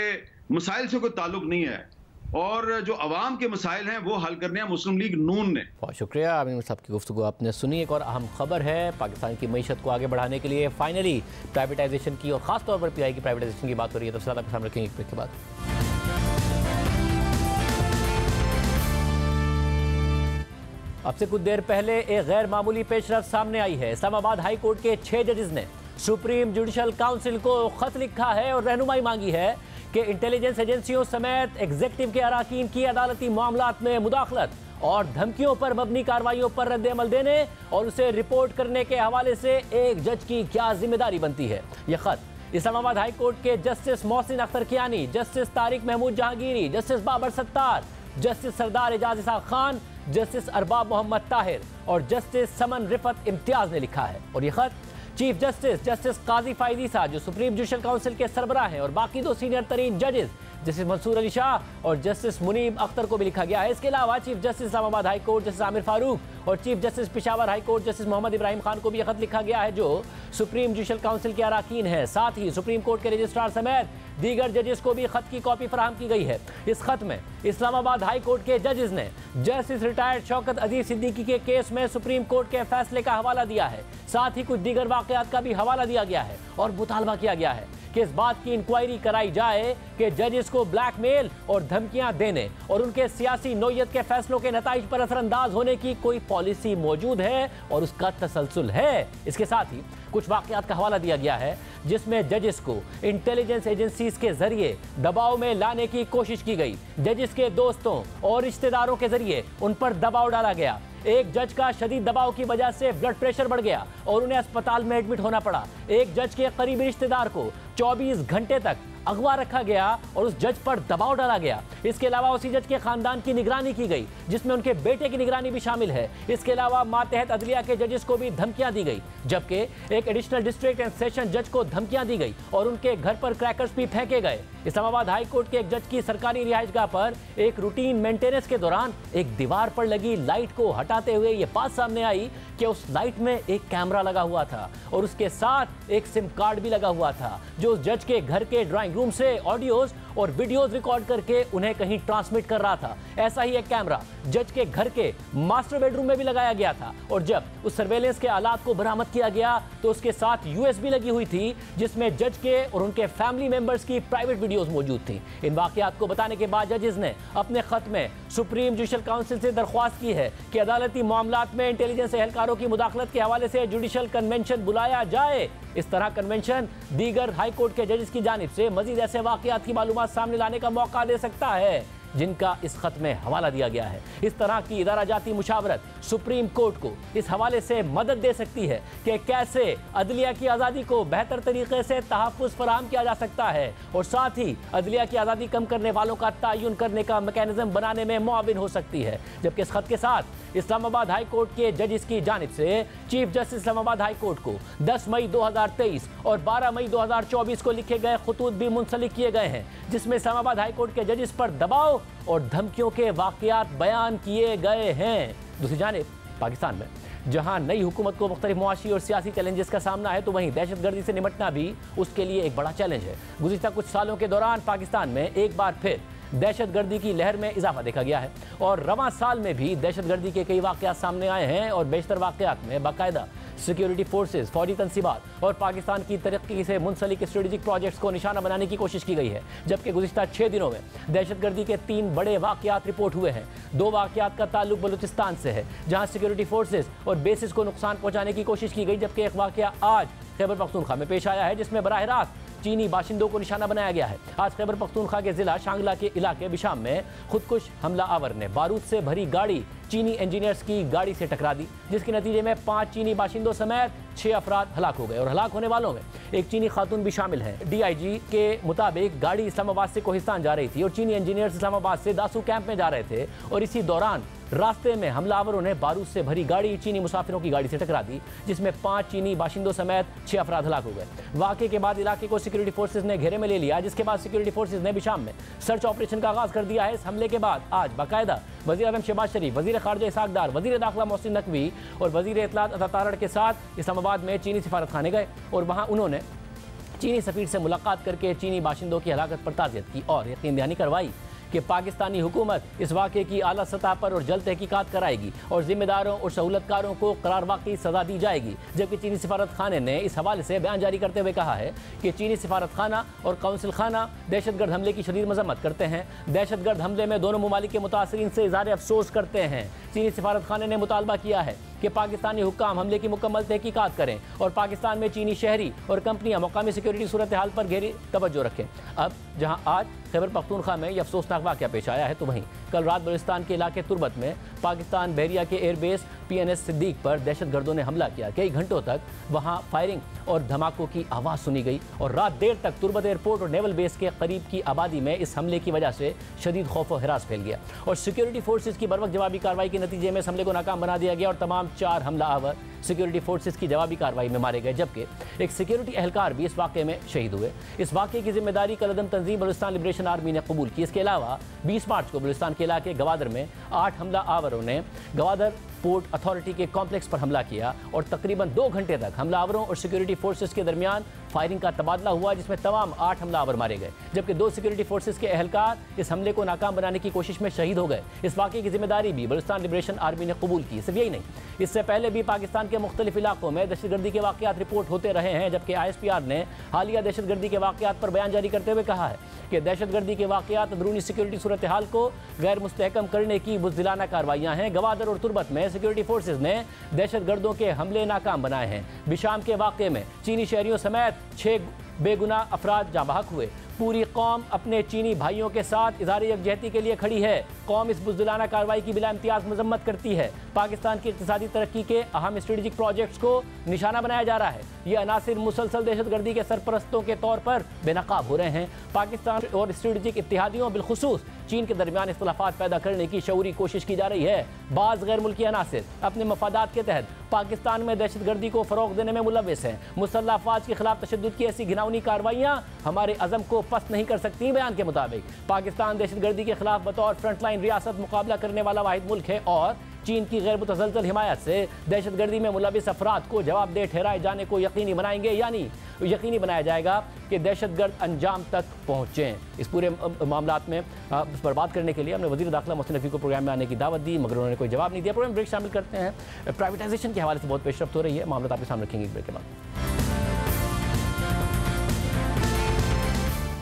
मसाइल से कोई ताल्लुक नहीं है, और जो अवाम के मसाइल हैं वो हल करने हैं मुस्लिम लीग नून ने। बहुत शुक्रिया आमिर साहब की गुफ्तगू आपने सुनी। एक और अहम खबर है, पाकिस्तान की मईशत को आगे बढ़ाने के लिए फाइनली प्राइवेटाइजेशन की और खास तौर पर PI की प्राइवेटाइजेशन की बात हो रही है। तफसीलात आपके सामने रखेंगे एक ब्रेक के बाद। अब से कुछ देर पहले एक गैर मामूली पेशरफ सामने आई है। इस्लामाबाद हाई कोर्ट के 6 जजेस ने सुप्रीम जुडिशल काउंसिल को खत लिखा है और रहनुमाई मांगी है कि इंटेलिजेंस एजेंसियों समेत एग्जीक्यूटिव के अराकीन की अदालती मामलात में मुदाखलत और धमकियों पर मबनी कार्रवाइयों पर रद्द-ए-अमल देने और उसे रिपोर्ट करने के हवाले से एक जज की क्या जिम्मेदारी बनती है। यह खत इस्लामाबाद हाई कोर्ट के justice Mohsin Akhtar Kiyani, justice Tariq Mahmood Jahangiri, justice Babar Sattar, justice Sardar Ejaz Ishaq Khan, justice Arbab Mohammad Tahir और जस्टिस समन रिफत इम्तियाज ने लिखा है। और यह खत चीफ जस्टिस काजी फायद ईसा जो सुप्रीम जुडिशल काउंसिल के सरबराह हैं और बाकी दो सीनियर तरीन जजेस जस्टिस मंसूर अली शाह और जस्टिस मुनीब अख्तर को भी लिखा गया है। इसके अलावा chief justice Islamabad high court justice Aamir Farooq और chief justice Peshawar high court justice Mohammad Ibrahim Khan को भी खत लिखा गया है जो सुप्रीम जुडिशल काउंसिल के अरकान हैं। साथ ही सुप्रीम कोर्ट के रजिस्ट्रार समेत दीगर जजेस को भी खत की कॉपी फराहम की गई है। इस खत में इस्लामाबाद हाई कोर्ट के जजेस ने जस्टिस रिटायर्ड शौकत अजीज सिद्दीकी के केस में सुप्रीम कोर्ट के फैसले का हवाला दिया है। साथ ही कुछ दीगर वाकयात का भी हवाला दिया गया है और मुतालबा किया गया है कि इस बात की इंक्वायरी कराई जाए कि जजेस को ब्लैकमेल और धमकियां देने और उनके सियासी नौयत के फैसलों के नताइज पर असरअंदाज होने की कोई पॉलिसी मौजूद है और उसका तसलसल है। इसके साथ ही कुछ वाकयात का हवाला दिया गया है जिसमें जजेस को इंटेलिजेंस एजेंसीज के जरिए दबाव में लाने की कोशिश की गई। जजेस के दोस्तों और रिश्तेदारों के जरिए उन पर दबाव डाला गया। एक जज का शदीद दबाव की वजह से ब्लड प्रेशर बढ़ गया और उन्हें अस्पताल में एडमिट होना पड़ा। एक जज के करीबी रिश्तेदार को 24 घंटे तक अगवा रखा गया और उस जज पर दबाव डाला गया। इसके अलावा उसी जज के खानदान की निगरानी की गई जिसमें उनके बेटे की निगरानी भी शामिल है। इसके अलावा मातहत अदलिया के जजेस को भी धमकियां दी गई, जबकि एक एडिशनल डिस्ट्रिक्ट एंड सेशन जज को धमकियां दी गई और उनके घर पर क्रैकर्स भी फेंके गए। इस्लामाबाद हाई कोर्ट के एक जज की सरकारी रिहाइशगाह पर एक रूटीन मेंटेनेंस के दौरान एक दीवार पर लगी लाइट को हटाते हुए ये बात सामने आई कि उस लाइट में एक कैमरा लगा हुआ था और उसके साथ एक सिम कार्ड भी लगा हुआ था जो उस जज के घर के ड्राइंग रूम से ऑडियोज और वीडियोज रिकॉर्ड करके उन्हें कहीं ट्रांसमिट कर रहा था। ऐसा ही एक कैमरा जज के घर के मास्टर बेडरूम में भी लगाया गया था और जब उस सर्वेलेंस के आलात को बरामद किया गया तो उसके साथ यूएसबी लगी हुई थी जिसमें जज के और उनके फैमिली मेंबर्स की प्राइवेट वीडियोज मौजूद थी। इन वाकयात को बताने के बाद जजेस ने अपने खत में सुप्रीम जुडिशल काउंसिल से दरख्वास्त की है कि अदालती मामलात में इंटेलिजेंस एहलकारों की मुदाखलत के हवाले से जुडिशल कन्वेंशन बुलाया जाए। इस तरह कन्वेंशन दीगर हाई कोर्ट के जजेस की जानिब से मजीद ऐसे वाकयात की मालूमात सामने लाने का मौका दे सकता है जिनका इस खत में हवाला दिया गया है। इस तरह की इदारा जाती मुशावरत सुप्रीम कोर्ट को इस हवाले से मदद दे सकती है कि कैसे अदलिया की आज़ादी को बेहतर तरीके से तहफ़्फ़ुज़ फराहम किया जा सकता है और साथ ही अदलिया की आज़ादी कम करने वालों का तयन करने का मैकेनिज्म बनाने में मुआविन हो सकती है। जबकि इस खत के साथ इस्लामाबाद हाई कोर्ट के जजेस की जानिब से chief justice Islamabad high court को 10 मई 2023 और 12 मई 2024 को लिखे गए खतूत भी मुंसलिक किए गए हैं जिसमें इस्लामाबाद हाई कोर्ट के जजेस पर दबाव और धमकियों के वाकयात बयान किए गए हैं। दूसरी जानिब पाकिस्तान में जहां नई हुकूमत को मुख्तलिफ मुआशी और सियासी चैलेंजेस का सामना है तो वहीं दहशतगर्दी से निपटना भी उसके लिए एक बड़ा चैलेंज है। गुज़िश्ता कुछ सालों के दौरान पाकिस्तान में एक बार फिर दहशतगर्दी की लहर में इजाफा देखा गया है और रवां साल में भी दहशतगर्दी के कई वाकयात सामने आए हैं और बेशतर वाकयात में बाकायदा सिक्योरिटी फोर्सेस, फौजी तंसीबात और पाकिस्तान की तरक्की से मुंसलिक स्ट्रेटेजिक प्रोजेक्ट्स को निशाना बनाने की कोशिश की गई है। जबकि गुज़िश्ता 6 दिनों में दहशतगर्दी के 3 बड़े वाकयात रिपोर्ट हुए हैं। 2 वाकयात का ताल्लुक बलूचिस्तान से है जहां सिक्योरिटी फोर्सेस और बेसिस को नुकसान पहुंचाने की कोशिश की गई, जबकि एक वाकया आज खैबर पख्तूनख्वा में पेश आया है जिसमें बराह रास्त चीनी बाशिंदों को निशाना बनाया गया है। आज खैबर पख्तूनख्वा के जिला शांगला के इलाके बिशाम में खुदकुश हमला आवर ने बारूद से भरी गाड़ी चीनी इंजीनियर्स की गाड़ी से टकरा दी जिसके नतीजे में 5 चीनी बाशिंदों समेत 6 अफराद हलाक हो गए और हलाक होने वालों में एक चीनी खातून भी शामिल है। DIG के मुताबिक गाड़ी इस्लामाबाद से कोहिस्तान जा रही थी और चीनी इंजीनियर्स इस्लामाबाद से दासू कैंप में जा रहे थे और इसी दौरान रास्ते में हमलावरों ने बारूद से भरी गाड़ी चीनी मुसाफिरों की गाड़ी से टकरा दी जिसमें 5 चीनी बाशिंदों समेत 6 अफराद हलाक हो गए। वाक़े के बाद इलाके को सिक्योरिटी फोर्सेज ने घेरे में ले लिया जिसके बाद सिक्योरिटी फोर्सेज ने भी शाम में सर्च ऑपरेशन का आगाज कर दिया है। इस हमले के बाद आज बाकायदा वज़ीर आज़म शहबाज शरीफ, वज़ीर ख़ारजा इसहाक़ डार, वज़ीर दाखिला मोहसिन नकवी और वज़ीर इत्तलात अता तारड़ के साथ इस्लामाबाद में चीनी सिफारत खाने गए और वहाँ उन्होंने चीनी सफ़ीर से मुलाकात करके चीनी बाशिंदों की हलाकत पर ताज़ियत की और यकीन दहानी करवाई कि पाकिस्तानी हुकूमत इस वाक़े की आला सतह पर और जल्द तहकीकात कराएगी और जिम्मेदारों और सहूलतकारों को करार वाकई सज़ा दी जाएगी। जबकि चीनी सिफारत खाने ने इस हवाले से बयान जारी करते हुए कहा है कि चीनी सिफारत खाना और काउंसिल खाना दहशतगर्द हमले की शदीद मजम्मत करते हैं। दहशतगर्द हमले में दोनों ममालिक के मुतासरीन से इज़हार अफसोस करते हैं। चीनी सिफारत खाने ने मुतालबा किया है कि पाकिस्तानी हुक्काम हमले की मुकम्मल तहकीकात करें और पाकिस्तान में चीनी शहरी और कंपनियां मकामी सिक्योरिटी सूरत हाल पर गहरी तवज्जो रखें। अब जहां आज खैबर पख्तूनख्वा में यह अफसोसनाक वाक़या पेश आया है तो वहीं कल रात बलूचिस्तान के इलाके तुर्बत में पाकिस्तान बहरिया के एयरबेस PNS सिद्दीक पर दहशतगर्दों ने हमला किया। कई घंटों तक वहां फायरिंग और धमाकों की आवाज़ सुनी गई और रात देर तक तुर्बत एयरपोर्ट और नेवल बेस के करीब की आबादी में इस हमले की वजह से शदीद खौफ और हिरास फैल गया और सिक्योरिटी फोर्सेज की बर्वक्त जवाबी कार्रवाई के नतीजे में इस हमले को नाकाम बना दिया गया और तमाम 4 हमलावर सिक्योरिटी फोर्सेज की जवाबी कार्रवाई में मारे गए, जबकि एक सिक्योरिटी एहलकार भी इस वाक़े में शहीद हुए। इस वाक़े की जिम्मेदारी कलदम तंजीम बलूचिस्तान लिबरेशन आर्मी ने कबूल की। इसके अलावा 20 मार्च को बलूचिस्तान के इलाके गवादर में 8 हमला आवरों ने गवादर पोर्ट अथॉरिटी के कॉम्प्लेक्स पर हमला किया और तकरीबन 2 घंटे तक हमलावरों और सिक्योरिटी फोर्सेज के दरमियान फायरिंग का तबादला हुआ, जिसमें तमाम 8 हमलावर मारे गए, जबकि 2 सिक्योरिटी फोर्सेज के एहलकार इस हमले को नाकाम बनाने की कोशिश में शहीद हो गए। इस वाक़े की जिम्मेदारी भी बलूचिस्तान लिबरेशन आर्मी ने कबूल की। सिर्फ यही नहीं, इससे पहले भी पाकिस्तान के मुख्तलिफ इलाकों में दहशतगर्दी के वाक़यात रिपोर्ट होते रहे हैं, जबकि ISPR ने हालिया दहशतगर्दी के वाक़यात पर बयान जारी करते हुए कहा है कि दहशतगर्दी के वाक़यात अंदरूनी सिक्योरिटी सूरत हाल को गैर मुस्तहकम करने की बुज़दिलाना कार्रवाइयाँ हैं। गवादर और तुर्बत में सिक्योरिटी फोर्सेज ने दहशतगर्दों के हमले नाकाम बनाए हैं। बिशाम के वाक़े में चीनी शहरियों समेत 6 बेगुनाह अफराद जाँ बहक हुए। पूरी कौम अपने चीनी भाइयों के साथ इज़हार यकजहती के लिए खड़ी है। कौम इस बुज़दिलाना कार्रवाई की बिला इम्तियाज़ मजम्मत करती है। पाकिस्तान की इक़्तिसादी तरक्की के अहम स्ट्रेटेजिक प्रोजेक्ट्स को निशाना बनाया जा रहा है। ये अनासिर मुसलसल दहशतगर्दी के सरपरस्तों के तौर पर बेनकाब हो रहे हैं। पाकिस्तान और स्ट्रेटेजिक इत्तेहादियों बिलखुसूस चीन के दरमियान इख्तलाफात पैदा करने की शऊरी कोशिश की जा रही है। बाज़ गैर मुल्की अनासिर अपने मफादात के तहत पाकिस्तान में दहशतगर्दी को फ़रोग़ देने में मुलव्विस हैं। मुसल्लह अफ़वाज के खिलाफ तशद्दुद की ऐसी घिनौनी कार्रवाइयाँ हमारे अज़म को पस्त नहीं कर सकती। बयान के मुताबिक पाकिस्तान दहशतगर्दी के खिलाफ बतौर फ्रंटलाइन रियासत मुकाबला करने वाला वाहिद मुल्क है और चीन की गैर मुतज़लज़ल हिमायत से दहशतगर्दी में मुलव्विस अफराद को जवाबदेह ठहराए जाने को यकीनी बनाएंगे, यानी यकीनी बनाया जाएगा कि दहशतगर्द अंजाम तक पहुँचें। इस पूरे मामलात में इस पर बात करने के लिए हमने वज़ीर दाखिला मोहसिन रफ़ी को प्रोग्राम में आने की दावत दी, मगर उन्होंने कोई जवाब नहीं दिया। प्रोग्राम ब्रेक शामिल करते हैं। प्राइवेटाइजेशन के हवाले से बहुत पेशरफ्त हो रही है, मामला आपके सामने रखेंगे ब्रेक के बाद।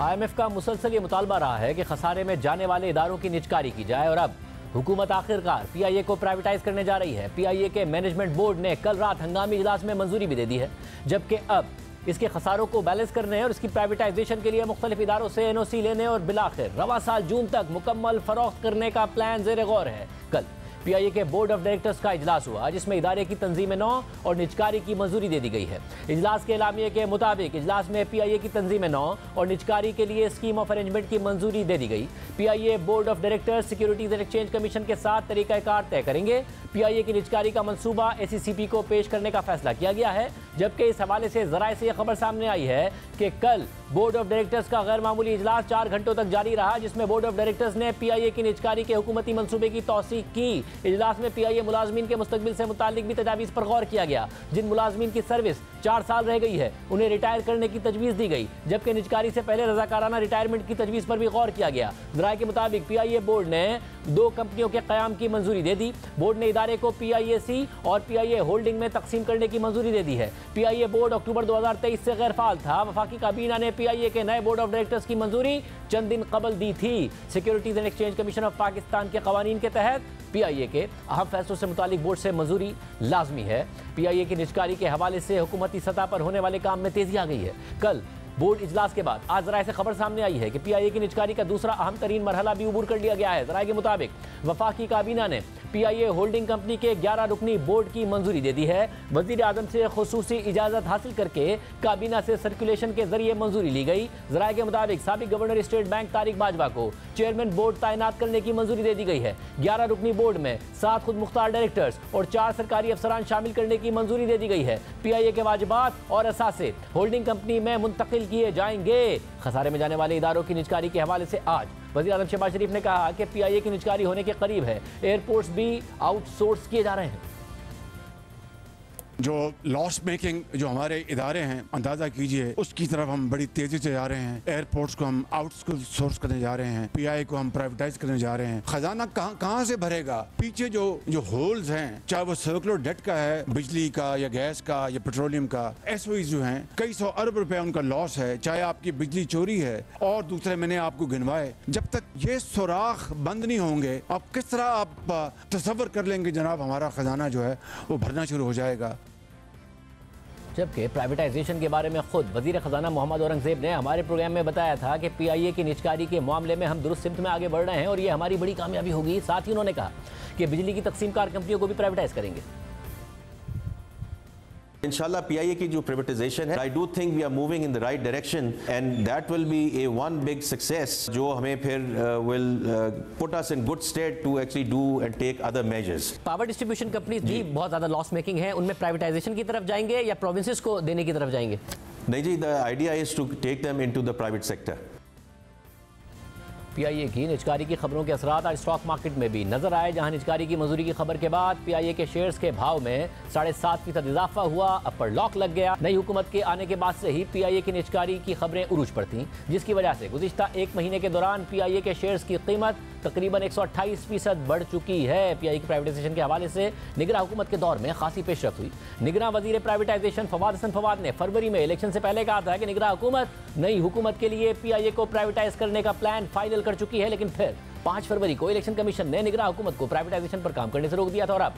IMF का मुसलसल ये मुतालबा रहा है कि खसारे में जाने वाले इदारों की निजकारी की जाए और अब हुकूमत आखिरकार PIA को प्राइवेटाइज करने जा रही है। PIA के मैनेजमेंट बोर्ड ने कल रात हंगामी इजलास में मंजूरी भी दे दी है, जबकि अब इसके खसारों को बैलेंस करने और इसकी प्राइवेटाइजेशन के लिए मुख्तलिफ इदारों से NOC लेने और बिलाखिर रवा साल जून तक मुकम्मल फरोख्त करने का प्लान ज़ेर गौर है। कल PIA के बोर्ड ऑफ डायरेक्टर्स का इजलास हुआ, जिसमें इदारे की तंजीम नौ और निजकारी की मंजूरी दे दी गई है। इजलास के एलामिये के मुताबिक इजलास में PIA की तंजीम नौ और निजकारी के लिए स्कीम ऑफ अरेंजमेंट की मंजूरी दे दी गई। PIA board of directors securities and exchange commission के साथ तरीक़ाकार तय करेंगे। PIA की निजकारी का मंसूबा ACCP को पेश करने का फैसला किया गया है, जबकि इस हवाले से ज़राए से यह खबर सामने आई है कि कल बोर्ड ऑफ डायरेक्टर्स का गैर मामूली इजलास 4 घंटों तक जारी रहा, जिसमें बोर्ड ऑफ डायरेक्टर्स ने PIA की निजकारी के हुकूमती मंसूबे की तौसीक की। इजलास में PIA मुलाजमीन के मुस्तकबिल से मुतालिक भी तजावीज़ पर गौर किया गया। जिन मुलाजमीन की सर्विस 4 साल रह गई है उन्हें रिटायर करने की तजवीज़ दी गई, जबकि निजकारी से पहले रजाकाराना रिटायरमेंट की तजवीज़ पर भी गौर किया गया। ज़राए के मुताबिक PIA बोर्ड ने 2 कंपनियों के क़याम की मंजूरी दे दी। बोर्ड ने इदारे को PIAC और PIA होल्डिंग में तकसीम करने की मंजूरी दे दी है। PIA बोर्ड अक्टूबर 2023 से गैर फाल था। वफाकी काबीना ने PIA के नए बोर्ड ऑफ डायरेक्टर्स की मंजूरी चंद दिन कबल दी थी। Securities and exchange commission of Pakistan के कवानीन के तहत PIA के अहम फैसलों से मुतालिक बोर्ड से मंजूरी लाजमी है। PIA की निजकारी के हवाले से हुकूमती सतह पर होने वाले काम में तेजी आ गई है। कल बोर्ड इजलास के बाद आज ज़राए से खबर सामने आई है कि PIA की निजकारी का दूसरा अहम तरीन मरहला भी उबूर कर लिया गया है। ज़राए के मुताबिक वफाकी काबीना ने PIA होल्डिंग कंपनी के 11 रुकनी बोर्ड की मंजूरी दे दी है। वज़ीर आज़म से खुसूसी इजाज़त हासिल करके काबीना से सर्कुलेशन के जरिए मंजूरी ली गई। ज़राए के मुताबिक साबिक governor state bank Tariq Bajwa को चेयरमैन बोर्ड तैनात करने की मंजूरी दे दी गई है। 11 रुकनी बोर्ड में 7 खुद मुख्तार डायरेक्टर्स और 4 सरकारी अफसरान शामिल करने की मंजूरी दे दी गई है। PIA के वाजिबात और असासे होल्डिंग कंपनी में मुंतकिल किए जाएंगे। खसारे में जाने वाले इदारों की निजकारी के हवाले से आज वज़ीर आज़म शहबाज शरीफ ने कहा कि PIA की निजकारी होने के करीब है। एयरपोर्ट्स भी आउटसोर्स किए जा रहे हैं। जो लॉस मेकिंग जो हमारे इदारे हैं, अंदाजा कीजिए उसकी तरफ हम बड़ी तेजी से जा रहे हैं। एयरपोर्ट्स को हम आउटसोर्स करने जा रहे हैं, PIA को हम प्राइवेटाइज करने जा रहे हैं। खजाना कहाँ से भरेगा? पीछे जो होल्स हैं, चाहे वो सर्कुलर डेट का है, बिजली का या गैस का या पेट्रोलियम का, SOE जो हैं, कई 100 अरब रुपए उनका लॉस है, चाहे आपकी बिजली चोरी है और दूसरे मैंने आपको गिनवाए। जब तक ये सुराख बंद नहीं होंगे, अब किस तरह आप तसव्वुर कर लेंगे जनाब हमारा खजाना जो है वो भरना शुरू हो जाएगा। जबकि प्राइवेटाइजेशन के बारे में खुद वजीर खजाना मोहम्मद औरंगजेब ने हमारे प्रोग्राम में बताया था कि PIA की निजकारी के मामले में हम दुरुस्त सिमत में आगे बढ़ रहे हैं और ये हमारी बड़ी कामयाबी होगी। साथ ही उन्होंने कहा कि बिजली की तकसीमकार कंपनियों को भी प्राइवेटाइज करेंगे। इंशाल्लाह PIA की जो प्राइवेटाइजेशन है, I do think we are moving in the right direction and that will be a one big success जो हमें फिर will put us in good state to actually do and take other measures. Power distribution companies भी बहुत ज्यादा लॉस मेकिंग है, उनमें प्राइवेटाइजेशन की तरफ जाएंगे या प्रोविंसेस को देने की तरफ जाएंगे? नहीं जी, the idea is to take them into the private sector. PIA की निजकारी की खबरों के असरात आज स्टॉक मार्केट में भी नजर आए, जहां निजकारी की मंजूरी की खबर के बाद PIA के शेयर्स के भाव में 7.5% इजाफा हुआ, अपर लॉक लग गया। नई हुकूमत के आने के बाद से ही PIA की निजकारी की खबरें उरूज पर थीं, जिसकी वजह से गुज़िश्ता एक महीने के दौरान PIA के शेयर्स की कीमत तकरीबन 128% बढ़ चुकी है। PIA की प्राइवेटाइजेशन के हवाले से निगरान हुकूमत के दौर में खासी पेशरफ हुई। निगरान वजीर प्राइवेटाइजेशन फवाद हसन फवाद ने फरवरी में इलेक्शन से पहले कहा था कि निगरान हुकूमत नई हुकूमत के लिए PIA को प्राइवेटाइज करने का प्लान फाइनल कर चुकी है, लेकिन फिर 5 फरवरी को इलेक्शन कमीशन ने निगरान हुकूमत को प्राइवेटाइजेशन पर काम करने से रोक दिया था और अब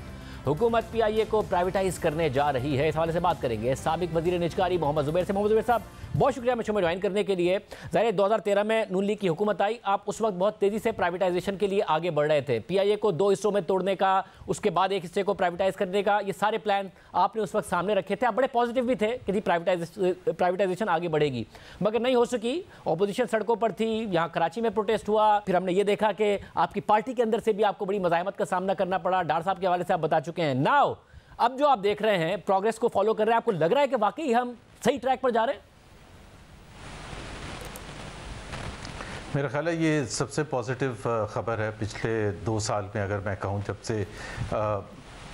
हुकूमत PIA को प्राइवेटाइज करने जा रही है। इस हवाले से बात करेंगे साबिक वजीर निजकारी मोहम्मद जुबैर से। मोहम्मद जुबैर साहब, बहुत शुक्रिया मुझ में ज्वाइन करने के लिए। ज़ाहिर 2013 में नून लीग की हुकूमत आई, आप उस वक्त बहुत तेज़ी से प्राइवेटाइजेशन के लिए आगे बढ़ रहे थे। PIA को 2 हिस्सों में तोड़ने का, उसके बाद एक हिस्से को प्राइवेटाइज करने का, ये सारे प्लान आपने उस वक्त सामने रखे थे। आप बड़े पॉजिटिव भी थे कि प्राइवेटाइजेशन आगे बढ़ेगी, मगर नहीं हो सकी। अपोजिशन सड़कों पर थी, यहाँ कराची में प्रोटेस्ट हुआ, फिर हमने ये देखा कि आपकी पार्टी के अंदर से भी आपको बड़ी मज़ाहमत का सामना करना पड़ा। डार साहब के हवाले से आप बता चुके हैं। नाउ अब जो आप देख रहे हैं, प्रोग्रेस को फॉलो कर रहे हैं, आपको लग रहा है कि वाकई हम सही ट्रैक पर जा रहे हैं? मेरा ख्याल है ये सबसे पॉजिटिव ख़बर है पिछले 2 साल में। अगर मैं कहूँ जब से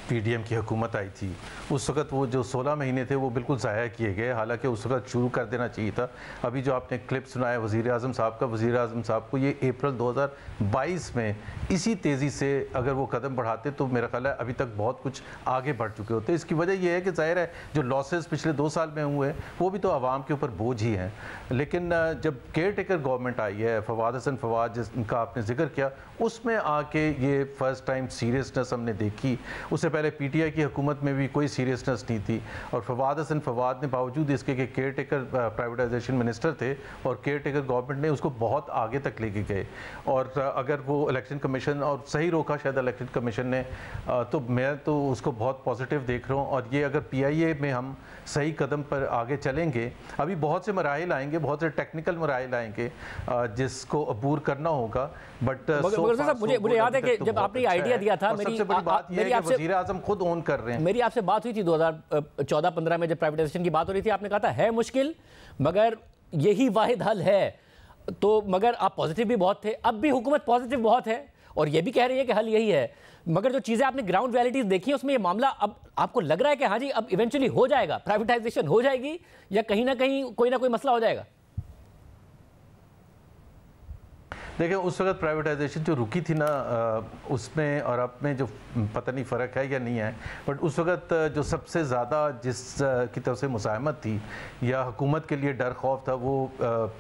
PDM की हुकूमत आई थी, उस वक्त वो जो 16 महीने थे वो बिल्कुल ज़ाया किए गए, हालांकि उस वक्त शुरू कर देना चाहिए था। अभी जो आपने क्लिप सुनाया वज़ीर आज़म साहब का, वज़ीर आज़म साहब को ये अप्रैल 2022 में इसी तेज़ी से अगर वो कदम बढ़ाते तो मेरा ख्याल है अभी तक बहुत कुछ आगे बढ़ चुके होते। इसकी वजह यह है कि ज़ाहिर है जो लॉसेस पिछले 2 साल में हुए वो भी तो आवाम के ऊपर बोझ ही हैं। लेकिन जब केयर टेकर गवर्नमेंट आई है, फवाद हसन फवाद जिनका आपने जिक्र किया, उसमें आके ये फर्स्ट टाइम सीरियसनेस हमने देखी। उससे पहले PTI की हुकूमत में भी कोई सीरियसनेस नहीं थी और फवाद हसन फवाद ने बावजूद इसके कि केयर टेकर प्राइवेटाइजेशन मिनिस्टर थे और केयर टेकर गवर्नमेंट ने उसको बहुत आगे तक लेके गए। और अगर वो इलेक्शन कमीशन और सही रोका शायद इलेक्शन कमीशन ने, तो मैं तो उसको बहुत पॉजिटिव देख रहा हूँ। और ये अगर PIA में हम सही कदम पर आगे चलेंगे, अभी बहुत से मराहिल आएंगे, बहुत से टेक्निकल मराहिल आएंगे जिसको अबूर करना होगा। बट मुझे याद है कि जब आपने आइडिया दिया था, सबसे बड़ी बात यह है कि वज़ीर आज़म खुद ओन कर रहे हैं। मेरी आपसे बात हुई थी 2014-15 में जब प्राइवेटाइजेशन की बात हो रही थी, आपने कहा था है मुश्किल मगर यही वाहिद हल है। तो मगर आप पॉजिटिव भी बहुत थे, अब भी हुकूमत पॉजिटिव बहुत है और ये भी कह रही है कि हल यही है। मगर जो चीज़ें आपने ग्राउंड रियलिटीज़ देखी उसमें ये मामला अब आपको लग रहा है कि हाँ जी अब इवेंचुअली हो जाएगा, प्राइवेटाइजेशन हो जाएगी, या कहीं ना कहीं कोई ना कोई मसला हो जाएगा? देखिए, उस वक्त प्राइवेटाइजेशन जो रुकी थी ना, उसमें और अब में जो पता नहीं फ़र्क है या नहीं है, बट उस वक्त जो सबसे ज़्यादा जिस की तरफ से मुज़ाहमत थी या हुकूमत के लिए डर खौफ था, वो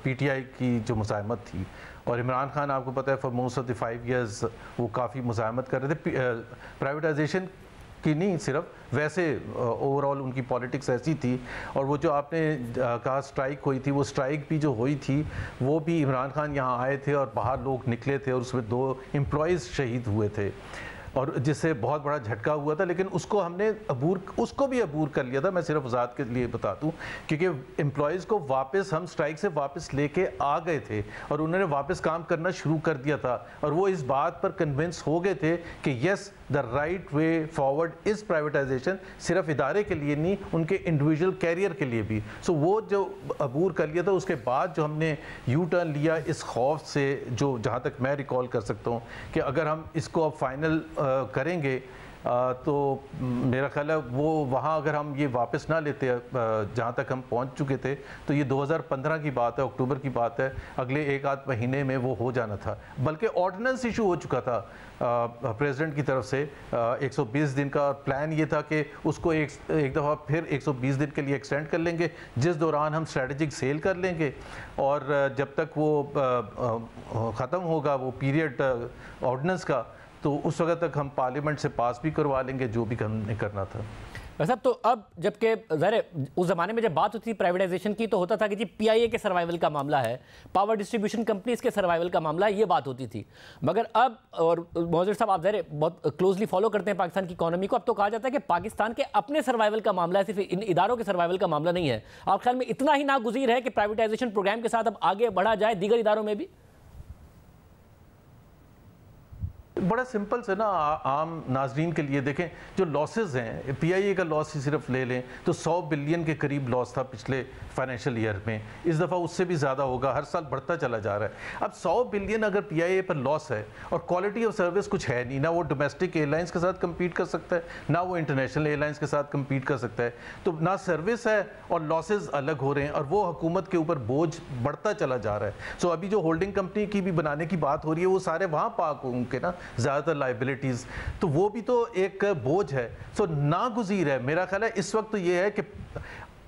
PTI की जो मुज़ाहमत थी। और इमरान खान आपको पता है for most of the 5 years वो काफ़ी मुज़ाहमत कर रहे थे प्राइवेटाइजेशन की, नहीं सिर्फ वैसे ओवरऑल उनकी पॉलिटिक्स ऐसी थी। और वो जो आपने कहा स्ट्राइक हुई थी, वो स्ट्राइक भी जो हुई थी वो भी इमरान खान यहाँ आए थे और बाहर लोग निकले थे और उसमें 2 एम्प्लॉयज़ शहीद हुए थे और जिससे बहुत बड़ा झटका हुआ था। लेकिन उसको हमने उसको भी अबूर कर लिया था। मैं सिर्फ वज़ाहत के लिए बता दूं, क्योंकि एम्प्लॉयज़ को वापस हम स्ट्राइक से वापस लेके आ गए थे और उन्होंने वापस काम करना शुरू कर दिया था और वो इस बात पर कन्विंस हो गए थे कि yes the right way forward is privatisation, सिर्फ इदारे के लिए नहीं, उनके इंडिविजुअल कैरियर के लिए भी। सो वो जो अबूर कर लिया था, उसके बाद जो हमने यू टर्न लिया इस खौफ से, जो जहाँ तक मैं रिकॉल कर सकता हूँ कि अगर हम इसको अब फाइनल करेंगे तो मेरा ख्याल है वो वहाँ अगर हम ये वापस ना लेते जहाँ तक हम पहुँच चुके थे, तो ये 2015 की बात है, अक्टूबर की बात है, अगले 1-8 महीने में वो हो जाना था। बल्कि ऑर्डिनेंस इशू हो चुका था प्रेसिडेंट की तरफ से 120 दिन का। प्लान ये था कि उसको एक दफ़ा फिर 120 दिन के लिए एक्सटेंड कर लेंगे, जिस दौरान हम स्ट्रेटजिक सेल कर लेंगे और जब तक वो ख़त्म होगा वो पीरियड ऑर्डिनेंस का, तो उस वक्त तक हम पार्लियामेंट से पास भी करवा लेंगे जो भी हमने करना था। साहब तो अब जबकि ज़ाहिर उस ज़माने में जब बात होती थी प्राइवेटाइजेशन की तो होता था कि जी पीआईए के सर्वाइवल का मामला है, पावर डिस्ट्रीब्यूशन कंपनीज के सर्वाइवल का मामला है, ये बात होती थी। मगर अब, और मौजूद साहब आप ज़ाहिर बहुत क्लोजली फॉलो करते हैं पाकिस्तान की इकॉनमी को, अब तो कहा जाता है कि पाकिस्तान के अपने सर्वाइवल का मामला है, सिर्फ इन इदारों के सर्वाइवल का मामला नहीं है। आप ख्याल में इतना ही नागुज़ीर है कि प्राइवेटाइजेशन प्रोग्राम के साथ अब आगे बढ़ा जाए दीगर इदारों में भी? बड़ा सिंपल से ना आम नाजरीन के लिए देखें, जो लॉसेस हैं, पीआईए का लॉस ही सिर्फ ले लें तो 100 बिलियन के करीब लॉस था पिछले फाइनेंशियल ईयर में। इस दफ़ा उससे भी ज़्यादा होगा, हर साल बढ़ता चला जा रहा है। अब 100 बिलियन अगर पीआईए पर लॉस है और क्वालिटी ऑफ सर्विस कुछ है नहीं, ना वो डोमेस्टिक एयरलाइंस के साथ कम्पीट कर सकता है, ना वो इंटरनेशनल एयरलाइंस के साथ कम्पीट कर सकता है, तो ना सर्विस है और लॉसेज अलग हो रहे हैं और वो हुकूमत के ऊपर बोझ बढ़ता चला जा रहा है। सो अभी जो होल्डिंग कंपनी की भी बनाने की बात हो रही है वो सारे वहाँ पाक होंगे ना ज़्यादातर लाइबिलिटीज़, तो वो भी तो एक बोझ है। सो नागुज़ीर है, मेरा ख्याल है इस वक्त तो ये है कि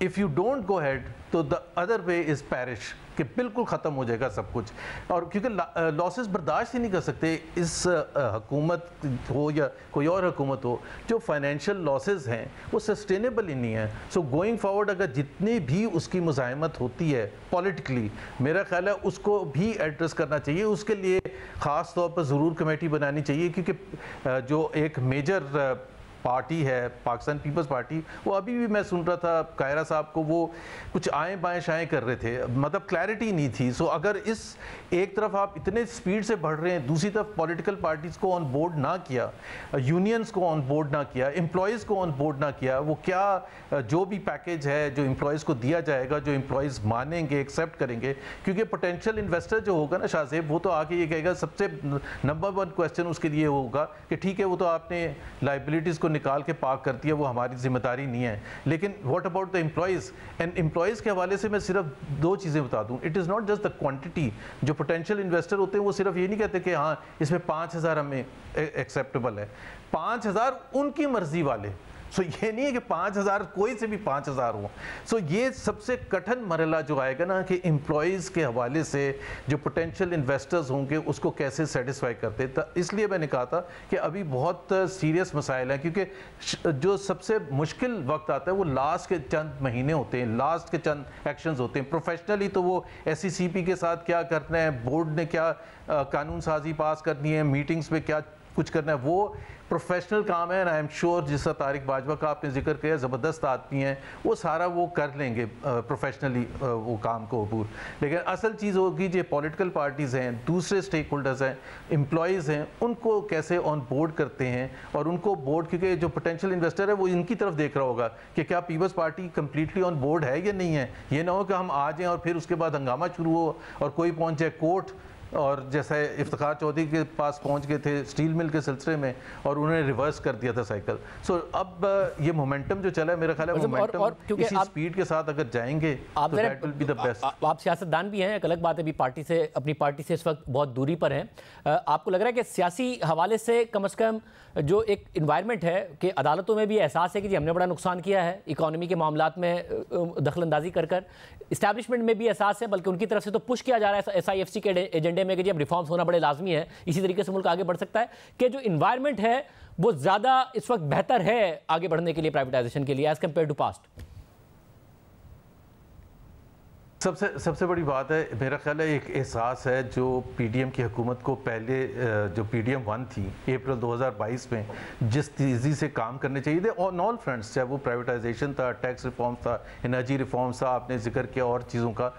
if you don't go head तो the other way is perish, कि बिल्कुल ख़त्म हो जाएगा सब कुछ। और क्योंकि लॉसेस बर्दाश्त ही नहीं कर सकते इस हुकूमत हो या कोई और हुकूमत हो, जो फाइनेंशियल लॉसेस हैं वो सस्टेनेबल ही नहीं है। सो गोइंग फॉरवर्ड अगर जितनी भी उसकी मुज़ाहमत होती है पॉलिटिकली, मेरा ख्याल है उसको भी एड्रेस करना चाहिए। उसके लिए ख़ास तौर पर ज़रूर कमेटी बनानी चाहिए, क्योंकि जो एक मेजर पार्टी है पाकिस्तान पीपल्स पार्टी, वो अभी भी मैं सुन रहा था कायरा साहब को, वो कुछ आए बाएं शाएं कर रहे थे, मतलब क्लैरिटी नहीं थी। सो अगर इस एक तरफ आप इतने स्पीड से बढ़ रहे हैं, दूसरी तरफ पॉलिटिकल पार्टीज़ को ऑन बोर्ड ना किया, यूनियंस को ऑन बोर्ड ना किया, एम्प्लॉयज़ को ऑन बोर्ड ना किया, वो क्या जो भी पैकेज है जो एम्प्लॉयज़ को दिया जाएगा, जो एम्प्लॉयज़ मानेंगे, एक्सेप्ट करेंगे, क्योंकि पोटेंशियल इन्वेस्टर जो होगा ना शाहजेब, वो तो आके ये कहेगा, सबसे नंबर 1 क्वेश्चन उसके लिए होगा कि ठीक है वो तो आपने लाइबिलिटीज़ निकाल के पाक करती है, वो हमारी जिम्मेदारी नहीं है, लेकिन what about the employees. And employees के हवाले से मैं सिर्फ 2 चीज़ें बता दूं। It is not just the quantity, जो पोटेंशियल इन्वेस्टर होते हैं वो सिर्फ ये नहीं कहते कि हाँ इसमें 5000 हमें एक्सेप्टेबल है, 5000 उनकी मर्जी वाले। सो ये नहीं है कि 5000 कोई से भी 5000 हो। सो ये सबसे कठिन मरहला जो आएगा ना, कि एम्प्लॉयज़ के हवाले से जो पोटेंशियल इन्वेस्टर्स होंगे उसको कैसे सेटिस्फाई करते। तो इसलिए मैंने कहा था कि अभी बहुत सीरियस मसाइल हैं, क्योंकि जो सबसे मुश्किल वक्त आता है वो लास्ट के चंद महीने होते हैं, लास्ट के चंद एक्शंस होते हैं। प्रोफेशनली तो वो SECP के साथ क्या करना है, बोर्ड ने क्या कानून साजी पास करनी है, मीटिंग्स में क्या कुछ करना है, वो प्रोफेशनल काम है। एंड आई एम श्योर जिस तारिक बाजवा का आपने जिक्र किया, ज़बरदस्त आदमी है, वो सारा वो कर लेंगे प्रोफेशनली वो काम को अबूर। लेकिन असल चीज़ होगी जो पॉलिटिकल पार्टीज़ हैं, दूसरे स्टेक होल्डर्स हैं, एम्प्लॉयज़ हैं, उनको कैसे ऑन बोर्ड करते हैं। और उनको बोर्ड, क्योंकि जो पोटेंशियल इन्वेस्टर है वो इनकी तरफ देख रहा होगा कि क्या Peoples Party completely on board है या नहीं है। ये ना हो कि हम आ जाएँ और फिर उसके बाद हंगामा शुरू हो और कोई पहुँच जाए कोर्ट, और जैसे इफ्तिखार चौधरी के पास पहुंच गए थे स्टील मिल के सिलसिले में और उन्होंने रिवर्स कर दिया था साइकिल। सो अब ये मोमेंटम जो चला है, मेरा ख्याल है मोमेंटम इसी स्पीड के साथ अगर जाएंगे तो that will be the best. आप सियासतदान भी हैं, एक अलग बात है, अभी अपनी पार्टी से इस वक्त बहुत दूरी पर हैं। आपको लग रहा है कि सियासी हवाले से कम जो एक इन्वायरमेंट है कि अदालतों में भी एहसास है कि जी हमने बड़ा नुकसान किया है इकॉनमी के मामलात में दखलंदाजी कर इस्टेब्लिशमेंट में भी एहसास है, बल्कि उनकी तरफ से तो पुश किया जा रहा है SIFC के एजेंडे में कि जी अब रिफॉर्म्स होना बड़े लाजमी है, इसी तरीके से मुल्क आगे बढ़ सकता है, कि जो इन्वायरमेंट है वो ज़्यादा इस वक्त बेहतर है आगे बढ़ने के लिए प्राइवेटाइजेशन के लिए एज कम्पेयर टू पास्ट। सबसे बड़ी बात है, मेरा ख्याल है एक एहसास है जो PDM की हुकूमत को पहले जो PDM 1 थी अप्रैल 2022 में जिस तेज़ी से काम करने चाहिए थे ऑन ऑल फ्रंट्स, चाहे वो प्राइवेटाइजेशन था, टैक्स रिफॉर्म था, एनर्जी रिफॉर्म था, आपने जिक्र किया और चीज़ों का,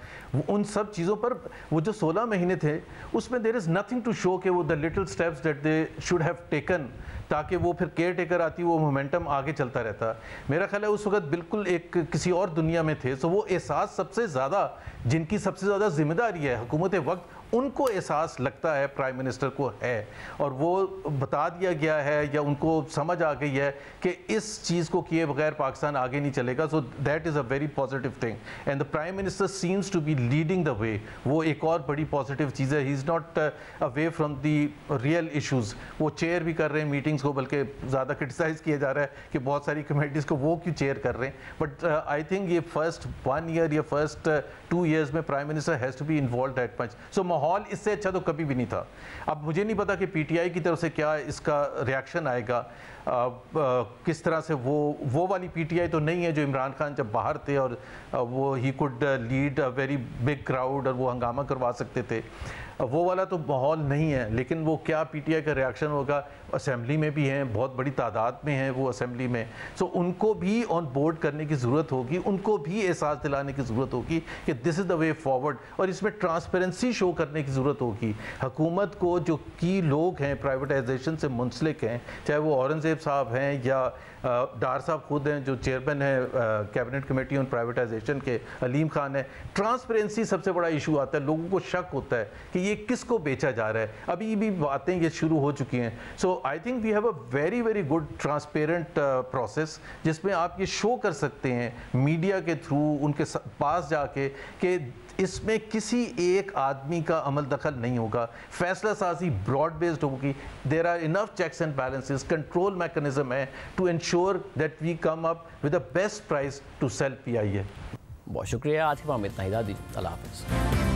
उन सब चीज़ों पर वो जो 16 महीने थे उसमें there is nothing to show कि वो the little steps that they should have taken, ताकि वो फिर केयर टेकर आती, वो मोमेंटम आगे चलता रहता। मेरा ख्याल है उस वक्त बिल्कुल एक किसी और दुनिया में थे। सो वो एहसास सबसे ज़्यादा, जिनकी सबसे ज़्यादा जिम्मेदारी है हुकूमत वक्त, उनको एहसास लगता है प्राइम मिनिस्टर को है, और वो बता दिया गया है या उनको समझ आ गई है कि इस चीज़ को किए बगैर पाकिस्तान आगे नहीं चलेगा। So that is a very positive thing and the prime minister seems to be leading the way. वो एक और बड़ी पॉजिटिव चीज़ है, he is not away from the real issues. वो चेयर भी कर रहे हैं मीटिंग्स को, बल्कि ज़्यादा क्रिटिसाइज़ किया जा रहा है कि बहुत सारी कमेटीज़ को वो क्यों चेयर कर रहे हैं। बट आई थिंक ये फर्स्ट 1 ईयर या फर्स्ट 2 ईयर्स में prime minister has to be involve that much. So माहौल इससे अच्छा तो कभी भी नहीं था। अब मुझे नहीं पता कि पीटीआई की तरफ से क्या इसका रिएक्शन आएगा, किस तरह से वो वाली पीटीआई तो नहीं है जो इमरान खान जब बाहर थे और वो he could lead a very big crowd और वो हंगामा करवा सकते थे, वो वाला तो माहौल नहीं है। लेकिन वो क्या पीटीआई का रिएक्शन होगा, असेंबली में भी हैं, बहुत बड़ी तादाद में हैं वो असेंबली में, सो उनको भी ऑन बोर्ड करने की ज़रूरत होगी, उनको भी एहसास दिलाने की ज़रूरत होगी कि this is the way forward, और इसमें ट्रांसपेरेंसी शो करने की ज़रूरत होगी। हुकूमत को जो की लोग हैं प्राइवेटाइजेशन से मुंसलिक हैं, चाहे वो औरंगज़ेब साहब हैं या डार साहब खुद हैं जो चेयरमैन है कैबिनेट कमेटी ऑन प्राइवेटाइजेशन के, अलीम खान है, ट्रांसपेरेंसी सबसे बड़ा इशू आता है। लोगों को शक होता है कि ये किसको बेचा जा रहा है, अभी भी बातें ये शुरू हो चुकी हैं। So I think we have a very very good transparent process जिसमें आप ये शो कर सकते हैं मीडिया के थ्रू, उनके पास जाके कि इसमें किसी एक आदमी का अमल दखल नहीं होगा, फैसला साजी ब्रॉड बेस्ड होगी, there are enough checks and balances, control mechanism है to ensure that we come up with the best price to sell PIA. बहुत शुक्रिया, आज के पास इतना ही, दादी अल्लाह हाफ़िज़।